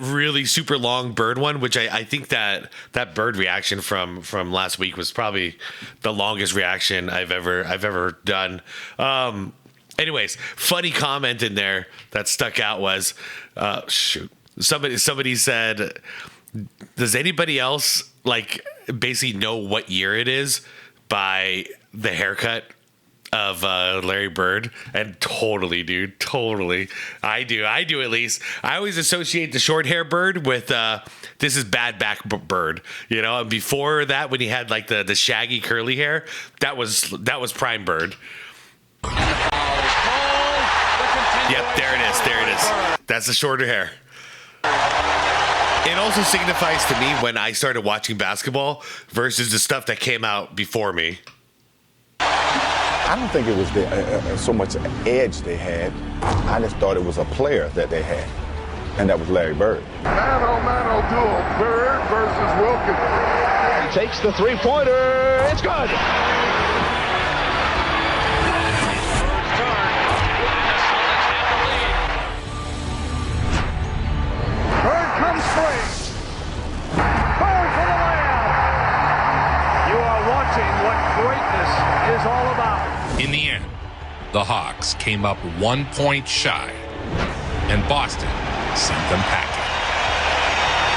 really super long Bird one, which I think that Bird reaction from last week was probably the longest reaction I've ever done. Anyways, funny comment in there that stuck out was, somebody said, does anybody else basically know what year it is by the haircut of Larry Bird? And totally, dude, totally. I do at least. I always associate the short hair Bird with this is bad back Bird, and before that, when he had the shaggy curly hair, that was prime Bird. Yep, there it is. That's the shorter hair. It also signifies to me when I started watching basketball versus the stuff that came out before me. I don't think it was so much edge they had. I just thought it was a player that they had, and that was Larry Bird. Man-oh-man-oh duel, Bird versus Wilkins. He takes the three-pointer. It's good. Bird comes free. Bird for the layup. You are watching what greatness is all about. In the end, the Hawks came up 1 point shy, and Boston sent them packing.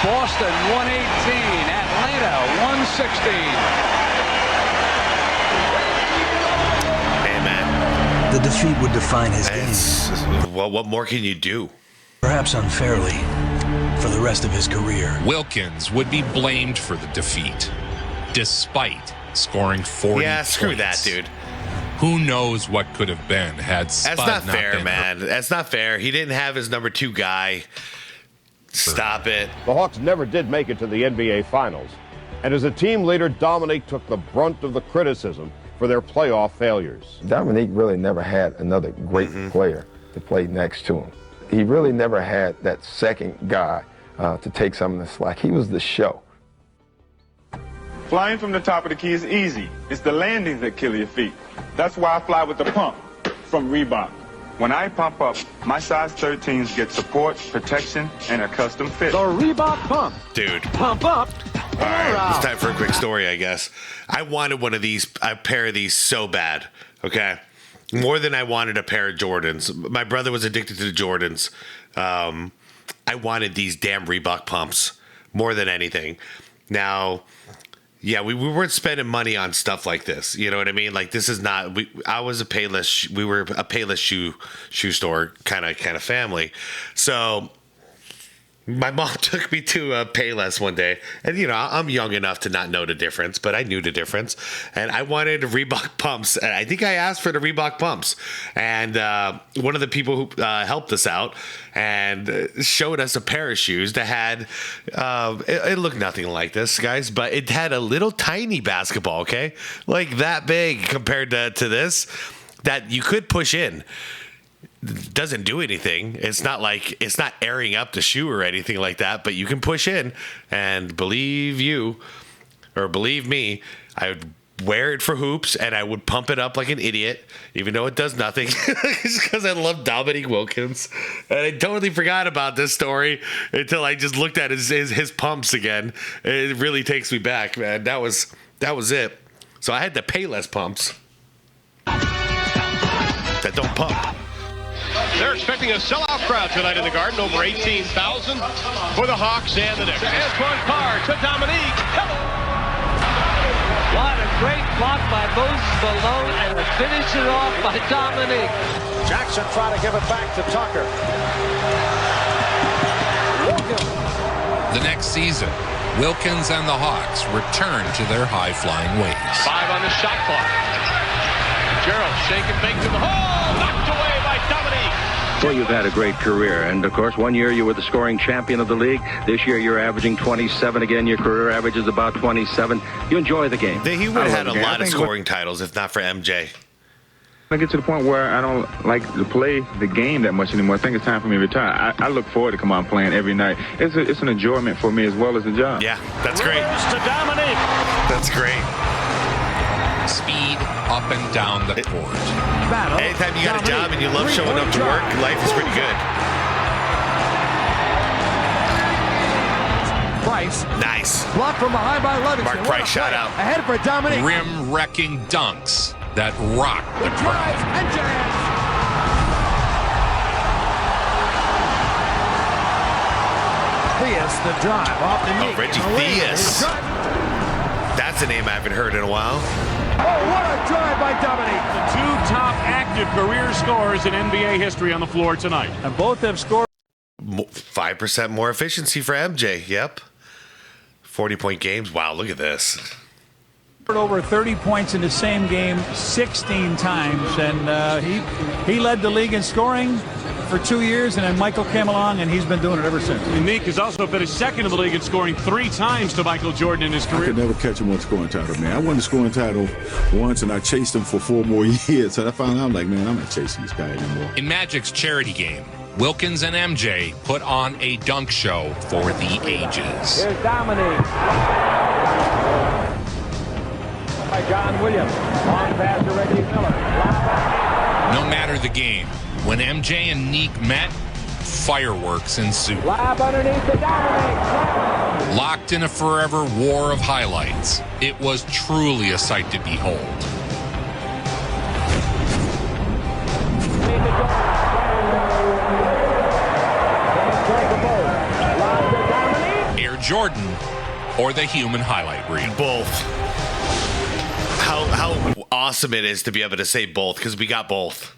Boston 118, Atlanta 116. Hey, man. The defeat would define his game. Well, what more can you do? Perhaps unfairly, for the rest of his career. Wilkins would be blamed for the defeat, despite scoring 40 Yeah, screw points. that, dude. Who knows what could have been had Spud That's not not fair, been man. That's not fair. He didn't have his number 2 guy. Stop it. The Hawks never did make it to the NBA Finals. And as a team leader, Dominique took the brunt of the criticism for their playoff failures. Dominique really never had another great player to play next to him. He really never had that second guy to take some of the slack. He was the show. Flying from the top of the key is easy. It's the landings that kill your feet. That's why I fly with the pump from Reebok. When I pump up, my size 13s get support, protection, and a custom fit. The Reebok pump. Dude. Pump up. All right, it's time for a quick story, I guess. I wanted a pair of these so bad, okay? More than I wanted a pair of Jordans. My brother was addicted to the Jordans. I wanted these damn Reebok pumps more than anything. Now, Yeah, we weren't spending money on stuff like this. You know what I mean? Like, this is not. I was a Payless. We were a Payless shoe store kind of family. So my mom took me to a Payless one day, and I'm young enough to not know the difference, but I knew the difference, and I wanted Reebok pumps. And I think I asked for the Reebok pumps, and one of the people who helped us out and showed us a pair of shoes that had it looked nothing like this, guys, but it had a little tiny basketball, okay, like that big compared to this, that you could push in. Doesn't do anything. It's not airing up the shoe or anything like that, but you can push in, and believe me, I would wear it for hoops and I would pump it up like an idiot, even though it does nothing, just because I love Dominique Wilkins. And I totally forgot about this story until I just looked at his pumps again. It really takes me back, man. That was it. So I had the Payless pumps that don't pump. They're expecting a sellout crowd tonight in the Garden, over 18,000 for the Hawks and the Knicks. Antoine Carr to Dominique. What a great block by Moses Malone, and a finish it off by Dominique. Jackson trying to give it back to Tucker. The next season, Wilkins and the Hawks return to their high-flying ways. 5 on the shot clock. Gerald shake and bake to the hole. Knocked away by Dominique. Well, you've had a great career, and of course, one year you were the scoring champion of the league. This year you're averaging 27 again. Your career average is about 27. You enjoy the game. He would have had a lot of scoring titles if not for MJ. I get to the point where I don't like to play the game that much anymore. I think it's time for me to retire. I look forward to come out playing every night. It's an enjoyment for me as well as a job. Yeah, that's great. To Dominique. That's great. Speed up and down the court. Anytime you got a job and you love showing up to work, life is pretty good. Price. Nice. Blocked from behind by Livingston. Mark Price, shout out. Ahead for Dominique. Rim-wrecking dunks that rock the drive and jazz. Theus, the drive off the knee. Reggie Theus. That's a name I haven't heard in a while. Oh, what a drive by Dominique. The two top active career scorers in NBA history on the floor tonight. And both have scored 5% more efficiency for MJ. Yep. 40-point games. Wow, look at this. Over 30 points in the same game 16 times, and he led the league in scoring for 2 years, and then Michael came along, and he's been doing it ever since. Unique has also finished second in the league in scoring 3 times to Michael Jordan in his career. I could never catch him on the scoring title, man. I won the scoring title once, and I chased him for 4 more years. So I found out, I'm like, man, I'm not chasing this guy anymore. In Magic's charity game, Wilkins and MJ put on a dunk show for the ages. Here's Dominique. By John Williams. Long pass to Reggie Miller. No matter the game, when MJ and Neek met, fireworks ensued. Lob underneath the Dominique. Locked in a forever war of highlights, it was truly a sight to behold. Air Jordan or the human highlight reel? Both. How awesome it is to be able to say both, because we got both.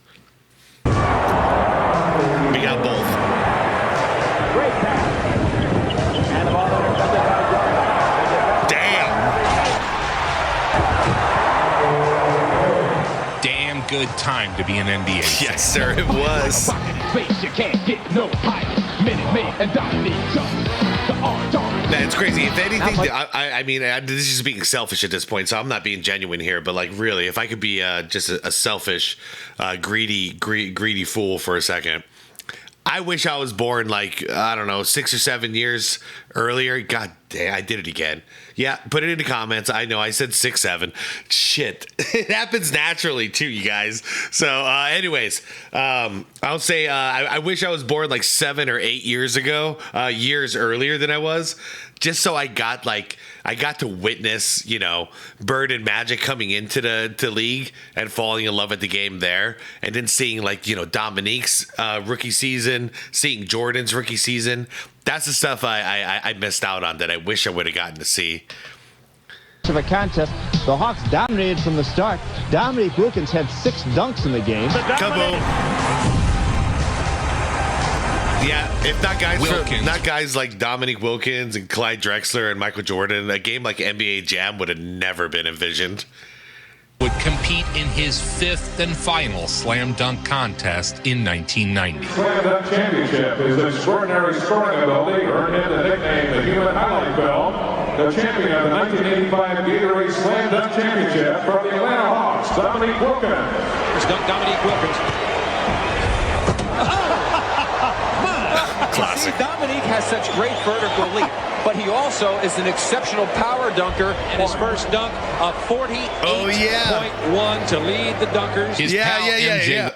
We got both. Great pass. And the ball intercepted by Damn. Damn good time to be an NBA fan. Yes, sir, it was. You can't get no higher. Minute Man and Dominique. Man, it's crazy. If anything, I mean, this is being selfish at this point, so I'm not being genuine here. But like, really, if I could be just a selfish, greedy fool for a second, I wish I was born like, I don't know, 6 or 7 years earlier. God damn, I did it again. Yeah, put it in the comments. I know I said 6, 7. Shit, it happens naturally too, you guys. So, anyways, I'll say I wish I was born like 7 or 8 years ago, years earlier than I was, just so I got to witness, Bird and Magic coming into the league and falling in love with the game there, and then seeing Dominique's rookie season, seeing Jordan's rookie season. That's the stuff I missed out on that I wish I would have gotten to see. of a contest. The Hawks dominated from the start. Dominique Wilkins had 6 dunks in the game. Kaboom. Yeah, if not guys like Dominique Wilkins and Clyde Drexler and Michael Jordan, a game like NBA Jam would have never been envisioned. Would compete in his 5th and final slam dunk contest in 1990. Slam Dunk Championship is extraordinary scoring ability earned him the nickname the Human Highlight Film, the champion of the 1985 Gatorade Slam Dunk Championship from the Atlanta Hawks, Dominique Wilkins. It's dunk Dominique Wilkins. Classic. See, Dominique has such great vertical leap, but he also is an exceptional power dunker. And his first dunk of 48.1 to lead the dunkers. His pal MJ.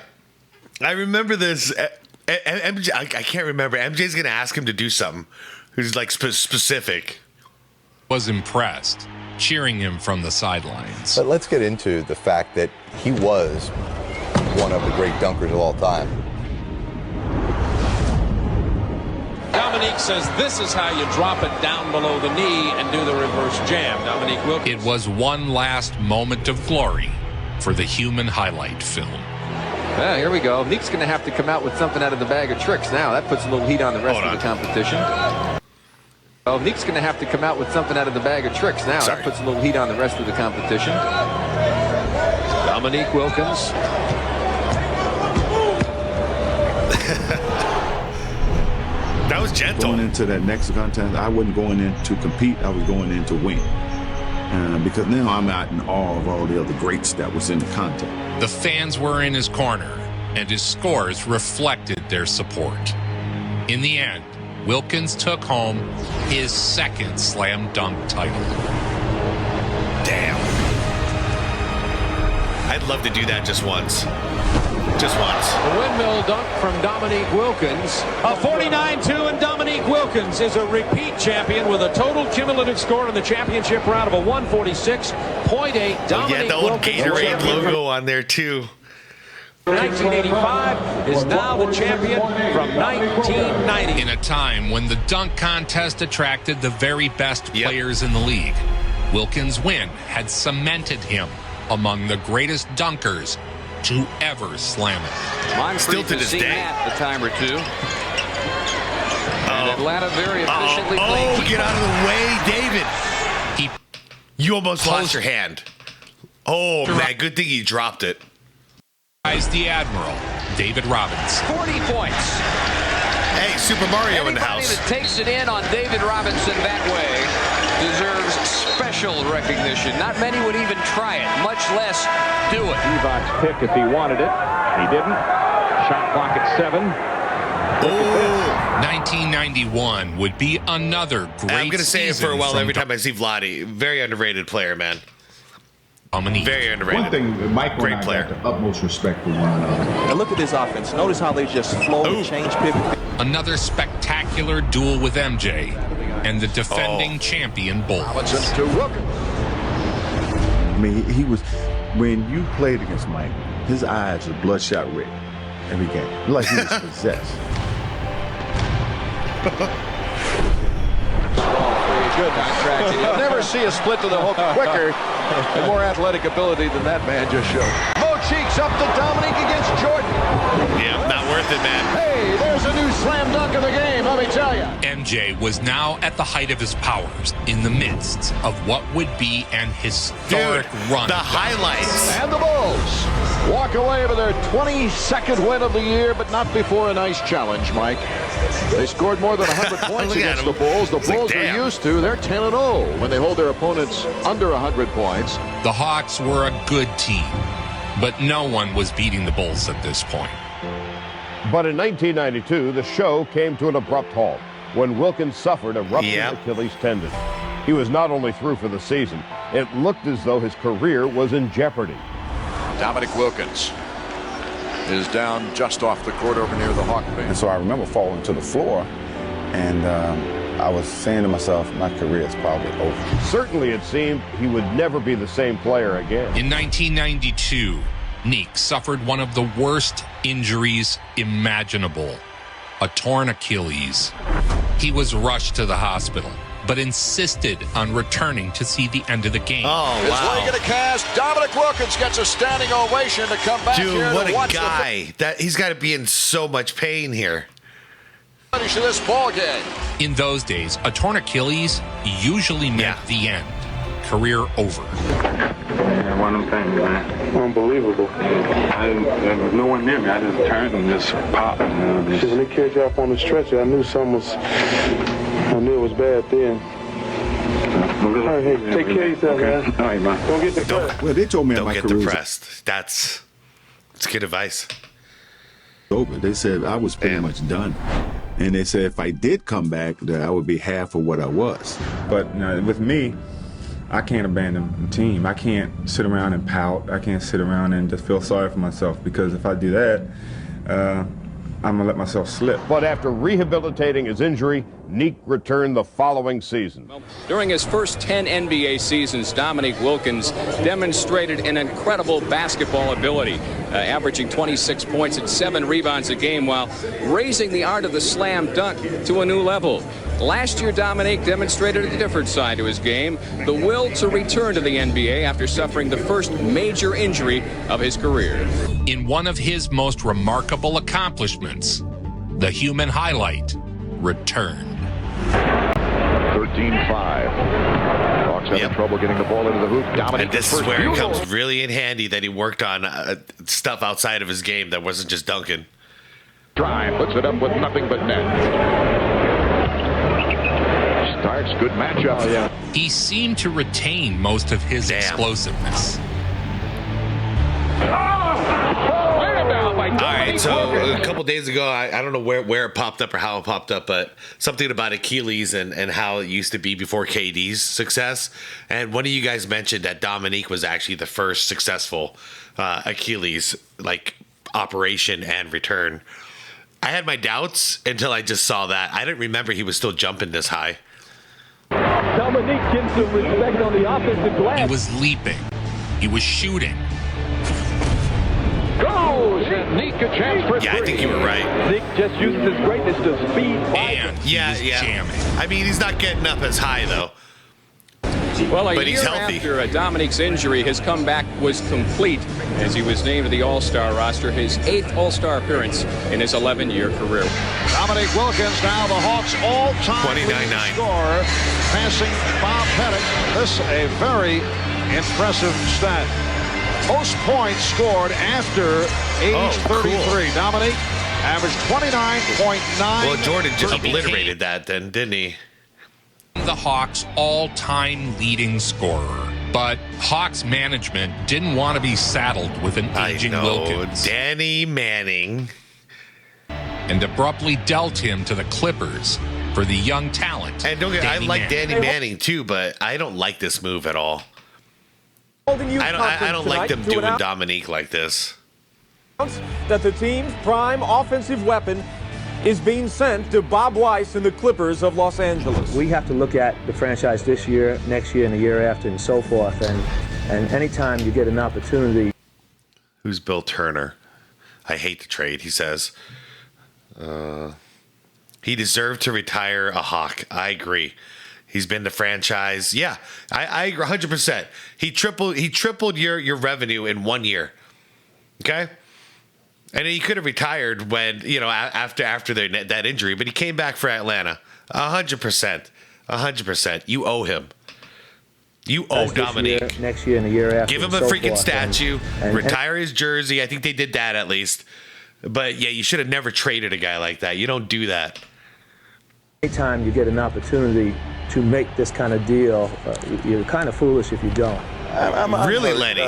I remember this. MJ, I can't remember. MJ's going to ask him to do something. Who's like specific. Was impressed, cheering him from the sidelines. But let's get into the fact that he was one of the great dunkers of all time. Dominique says this is how you drop it down below the knee and do the reverse jam. Dominique Wilkins. It was one last moment of glory for the human highlight film. Well, here we go. Nick's going to have to come out with something out of the bag of tricks now. That puts a little heat on the rest of the competition. Well, Nick's going to have to come out with something out of the bag of tricks now. That puts a little heat on the rest of the competition. Dominique Wilkins. That was gentle. Going into that next contest, I wasn't going in to compete. I was going in to win. Because now I'm out in awe of all the other greats that was in the contest. The fans were in his corner, and his scores reflected their support. In the end, Wilkins took home his 2nd slam dunk title. Damn. I'd love to do that just once. Just once. The windmill dunk from Dominique Wilkins. A 49-2, and Dominique Wilkins is a repeat champion with a total cumulative score in the championship round of a 146.8. Yeah, the old Gatorade logo on there too. 1985 is now the champion from 1990. In a time when the dunk contest attracted the very best players in the league, Wilkins' win had cemented him among the greatest dunkers to ever slam it. Still to this day. A time or two. And Atlanta very efficiently playing. Get out of the way, David. You almost lost your hand. Oh, man, good thing he dropped it. The Admiral, David Robbins. 40 points. Hey, Super Mario in the house. Anybody that takes it in on David Robinson that way deserves special recognition. Not many would even try it, much less do it. Spivak's pick if he wanted it. He didn't. Shot clock at 7. 1991 would be another great season. I'm going to say it for a while every time I see Vlade. Very underrated player, man. Very underrated. One thing, Michael and I got the utmost respect for one another. And look at this offense. Notice how they just flow, change, pivot. Another spectacular duel with MJ and the defending champion Bulls. I mean, he was, when you played against Mike, his eyes were bloodshot red every game. Like he was possessed. Good contraction. You'll never see a split to the hook quicker and more athletic ability than that man just showed. Mo Cheeks up to Dominique against Jordan. Yeah, not worth it, man. Hey, there's a new slam dunk of the game, let me tell you. MJ was now at the height of his powers in the midst of what would be an historic run. The highlights. And the Bulls walk away with their 22nd win of the year, but not before a nice challenge, Mike. They scored more than 100 points against the Bulls. The Bulls are used to, they're 10-0 when they hold their opponents under 100 points. The Hawks were a good team, but no one was beating the Bulls at this point. But in 1992, the show came to an abrupt halt when Wilkins suffered a ruptured Achilles tendon. He was not only through for the season, it looked as though his career was in jeopardy. Dominique Wilkins is down just off the court over near the Hawk bench. And so I remember falling to the floor, and I was saying to myself, my career is probably over. Certainly it seemed he would never be the same player again. In 1992, Neek suffered one of the worst injuries imaginable, a torn Achilles. He was rushed to the hospital, but insisted on returning to see the end of the game. Oh, His wow. leg in a cast. Dominique Wilkins gets a standing ovation to come back here Dude, what to a watch guy. He's got to be in so much pain here. the finish of this ball game. In those days, a torn Achilles usually meant the end. Career over. Yeah, one of them things, man. Unbelievable. There was no one near me. I just turned and just popped. When they carried you up on the stretcher, I knew I knew it was bad then. All right, hey, take care of yourself, man. All right, man. Don't get depressed. Well, they told me Don't my get career depressed. That's good advice. over. They said I was pretty much done. And they said if I did come back, that I would be half of what I was. But with me, I can't abandon the team. I can't sit around and pout. I can't sit around and just feel sorry for myself, because if I do that, I'm going to let myself slip. But after rehabilitating his injury, Neek returned the following season. During his first 10 NBA seasons, Dominique Wilkins demonstrated an incredible basketball ability, averaging 26 points and 7 rebounds a game while raising the art of the slam dunk to a new level. Last year, Dominique demonstrated a different side to his game, the will to return to the NBA after suffering the first major injury of his career. In one of his most remarkable accomplishments, the human highlight returned. 13-5. Hawks having trouble getting the ball into the hoop. Dominique, and this is where it comes really in handy that he worked on stuff outside of his game that wasn't just dunking. Drive, puts it up with nothing but net. Starts, good matchup. Oh, yeah. He seemed to retain most of his explosiveness. All right, so a couple days ago, I don't know where it popped up or how it popped up, but something about Achilles and how it used to be before KD's success. And one of you guys mentioned that Dominique was actually the first successful Achilles operation and return. I had my doubts until I just saw that. I didn't remember he was still jumping this high. Dominique gets some respect on the offensive glass. He was leaping. He was shooting. Goes! Nick a chance for I think you were right. Nick just uses his greatness to speed. And jamming. I mean, he's not getting up as high, though. Well, but he's healthy. After Dominique's injury, his comeback was complete as he was named to the All-Star roster, his 8th All-Star appearance in his 11-year career. Dominique Wilkins, now the Hawks' all-time leading scorer, passing Bob Pettit. This is a very impressive stat. Most points scored after age 33. Cool. Dominique averaged 29.9. Well, Jordan just obliterated that then, didn't he? The Hawks' all-time leading scorer. But Hawks management didn't want to be saddled with an aging Wilkins. Danny Manning. And abruptly dealt him to the Clippers for the young talent. And I like Danny Manning too, but I don't like this move at all. I don't like them doing Dominique like this. That the team's prime offensive weapon is being sent to Bob Weiss and the Clippers of Los Angeles. We have to look at the franchise this year, next year, and the year after, and so forth. And anytime you get an opportunity. Who's Bill Turner? I hate the trade, he says. He deserved to retire a Hawk. I agree. He's been the franchise. Yeah, I agree 100%. He tripled your revenue in 1 year. Okay? And he could have retired when, after that injury, but he came back for Atlanta. 100%. 100%. You owe him. You owe Dominique. Next year and the year after. Give him a freaking statue. Retire his jersey. I think they did that at least. But yeah, you should have never traded a guy like that. You don't do that. Anytime you get an opportunity to make this kind of deal, you're kind of foolish if you don't. I'm really, hurt. Lenny?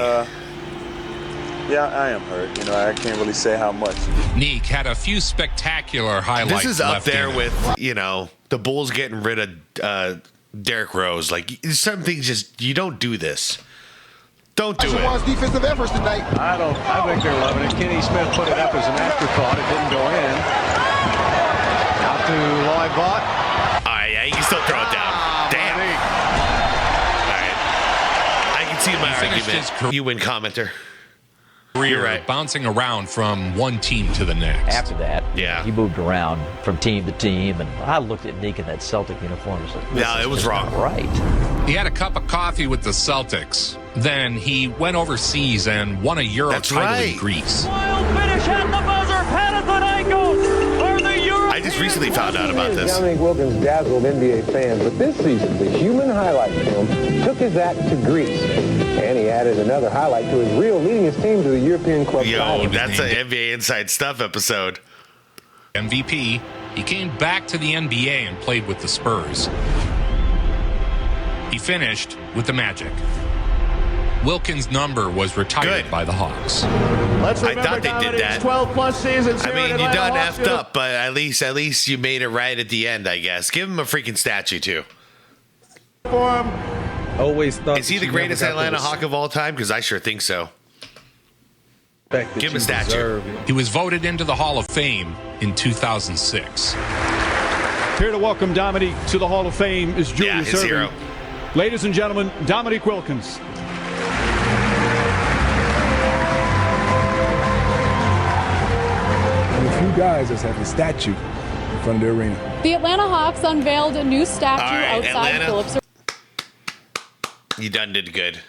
Yeah, I am hurt. I can't really say how much. Neek had a few spectacular highlights. This is up there with, the Bulls getting rid of Derrick Rose. Some things you don't do this. Don't do it. Defensive efforts tonight. I think they're loving it. Kenny Smith put it up as an afterthought. It didn't go in. Out to Lloyd Vaught. All right, yeah, you can still throw it down. Damn. All right. I can see my argument. You win, commenter. career, bouncing around from one team to the next. After that, he moved around from team to team, and I looked at Nick in that Celtic uniform and said, no, it was wrong. Right. He had a cup of coffee with the Celtics. Then he went overseas and won a Euro title in Greece. Wild finish at the buzzer. Panathinaikos are the Euro. I just recently found out about this. Dominique Wilkins dazzled NBA fans, but this season, the human highlight film took his act to Greece. And he added another highlight to his reel, leading his team to the European Club. Yo, that's an NBA Inside Stuff episode. MVP, he came back to the NBA and played with the Spurs. He finished with the Magic. Wilkins' number was retired by the Hawks. I thought they did that. 12 plus seasons. I mean, you done effed up, but at least you made it right at the end, I guess. Give him a freaking statue too. For him. Always thought. Is he the greatest Atlanta Hawk of all time? Because I sure think so. Give him a statue. He was voted into the Hall of Fame in 2006. Here to welcome Dominique to the Hall of Fame is Julius Erving. Hero. Ladies and gentlemen, Dominique Wilkins. A few guys just have a statue in front of the arena. The Atlanta Hawks unveiled a new statue outside Atlanta. Phillips. You done did good.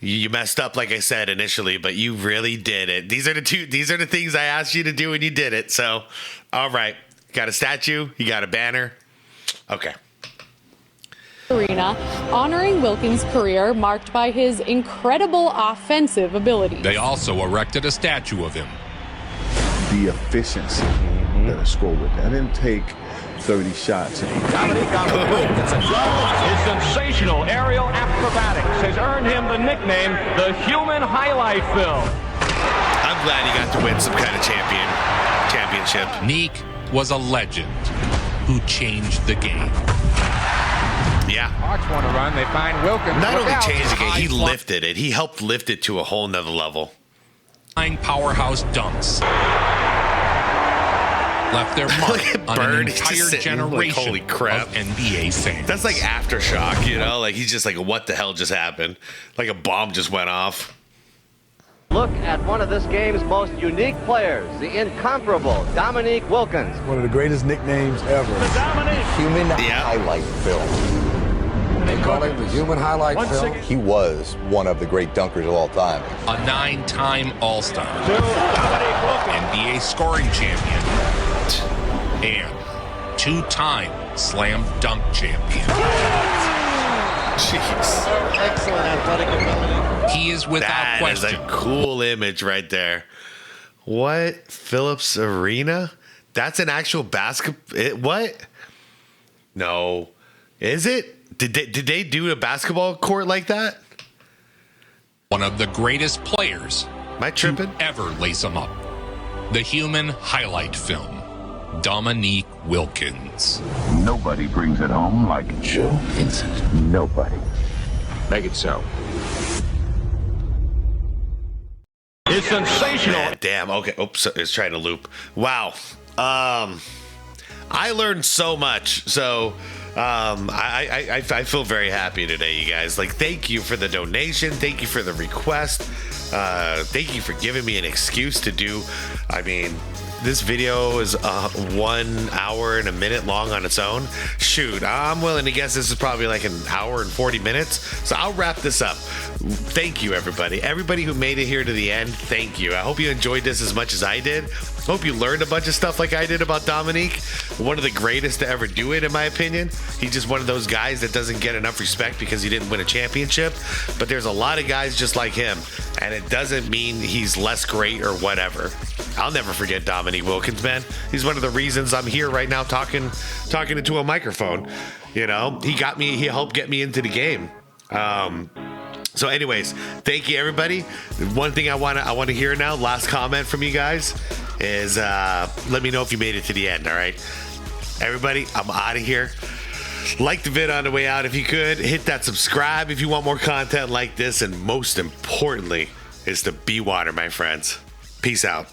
You messed up, like I said initially, but you really did it. These are the things I asked you to do, and you did it. So, all right, got a statue, you got a banner. Okay. Arena, honoring Wilkins' career marked by his incredible offensive ability. They also erected a statue of him. The efficiency that I scored with that. I didn't take 30 shots. Dominique Wilkins. His sensational aerial acrobatics has earned him the nickname the Human Highlight Film. I'm glad he got to win some kind of championship. Neek was a legend who changed the game. Yeah. Hawks want to run. They find Wilkins. Not only changed the game, he lifted it. He helped lift it to a whole nother level. Powerhouse dunks left their mark on an entire generation holy crap. of NBA fans. That's like aftershock, you know? Like he's just like, what the hell just happened? Like a bomb just went off. Look at one of this game's most unique players, the incomparable Dominique Wilkins. One of the greatest nicknames ever. Human highlight film. They call him the Human Highlight Film. He was one of the great dunkers of all time. A 9-time All-Star, NBA scoring champion, and 2-time slam dunk champion. Jeez. Excellent athletic ability. He is without question. That is a cool image right there. What? Phillips Arena? That's an actual basketball. What? No. Is it? Did they do a basketball court like that? One of the greatest players. Am I tripping? To ever lace them up. The Human Highlight Film. Dominique Wilkins. Nobody brings it home like Joe Vincent. Nobody. Make it so. It's sensational. Man, damn. Okay. Oops. It's trying to loop. Wow. I learned so much. So I feel very happy today, you guys. Like, thank you for the donation. Thank you for the request. Thank you for giving me an excuse to do. I mean, this video is 1 hour and a minute long on its own. Shoot, I'm willing to guess this is probably like an hour and 40 minutes. So I'll wrap this up. Thank you, everybody. Everybody who made it here to the end, thank you. I hope you enjoyed this as much as I did. Hope you learned a bunch of stuff like I did about Dominique. One of the greatest to ever do it, in my opinion. He's just one of those guys that doesn't get enough respect because he didn't win a championship. But there's a lot of guys just like him, and it doesn't mean he's less great or whatever. I'll never forget Dominique Wilkins, man. He's one of the reasons I'm here right now talking into a microphone. You know, he helped get me into the game. So anyways, thank you, everybody. One thing I want to hear now, last comment from you guys, is let me know if you made it to the end. All right, everybody, I'm out of here. Like the vid on the way out if you could. Hit that subscribe if you want more content like this, and most importantly is to be water, my friends. Peace out.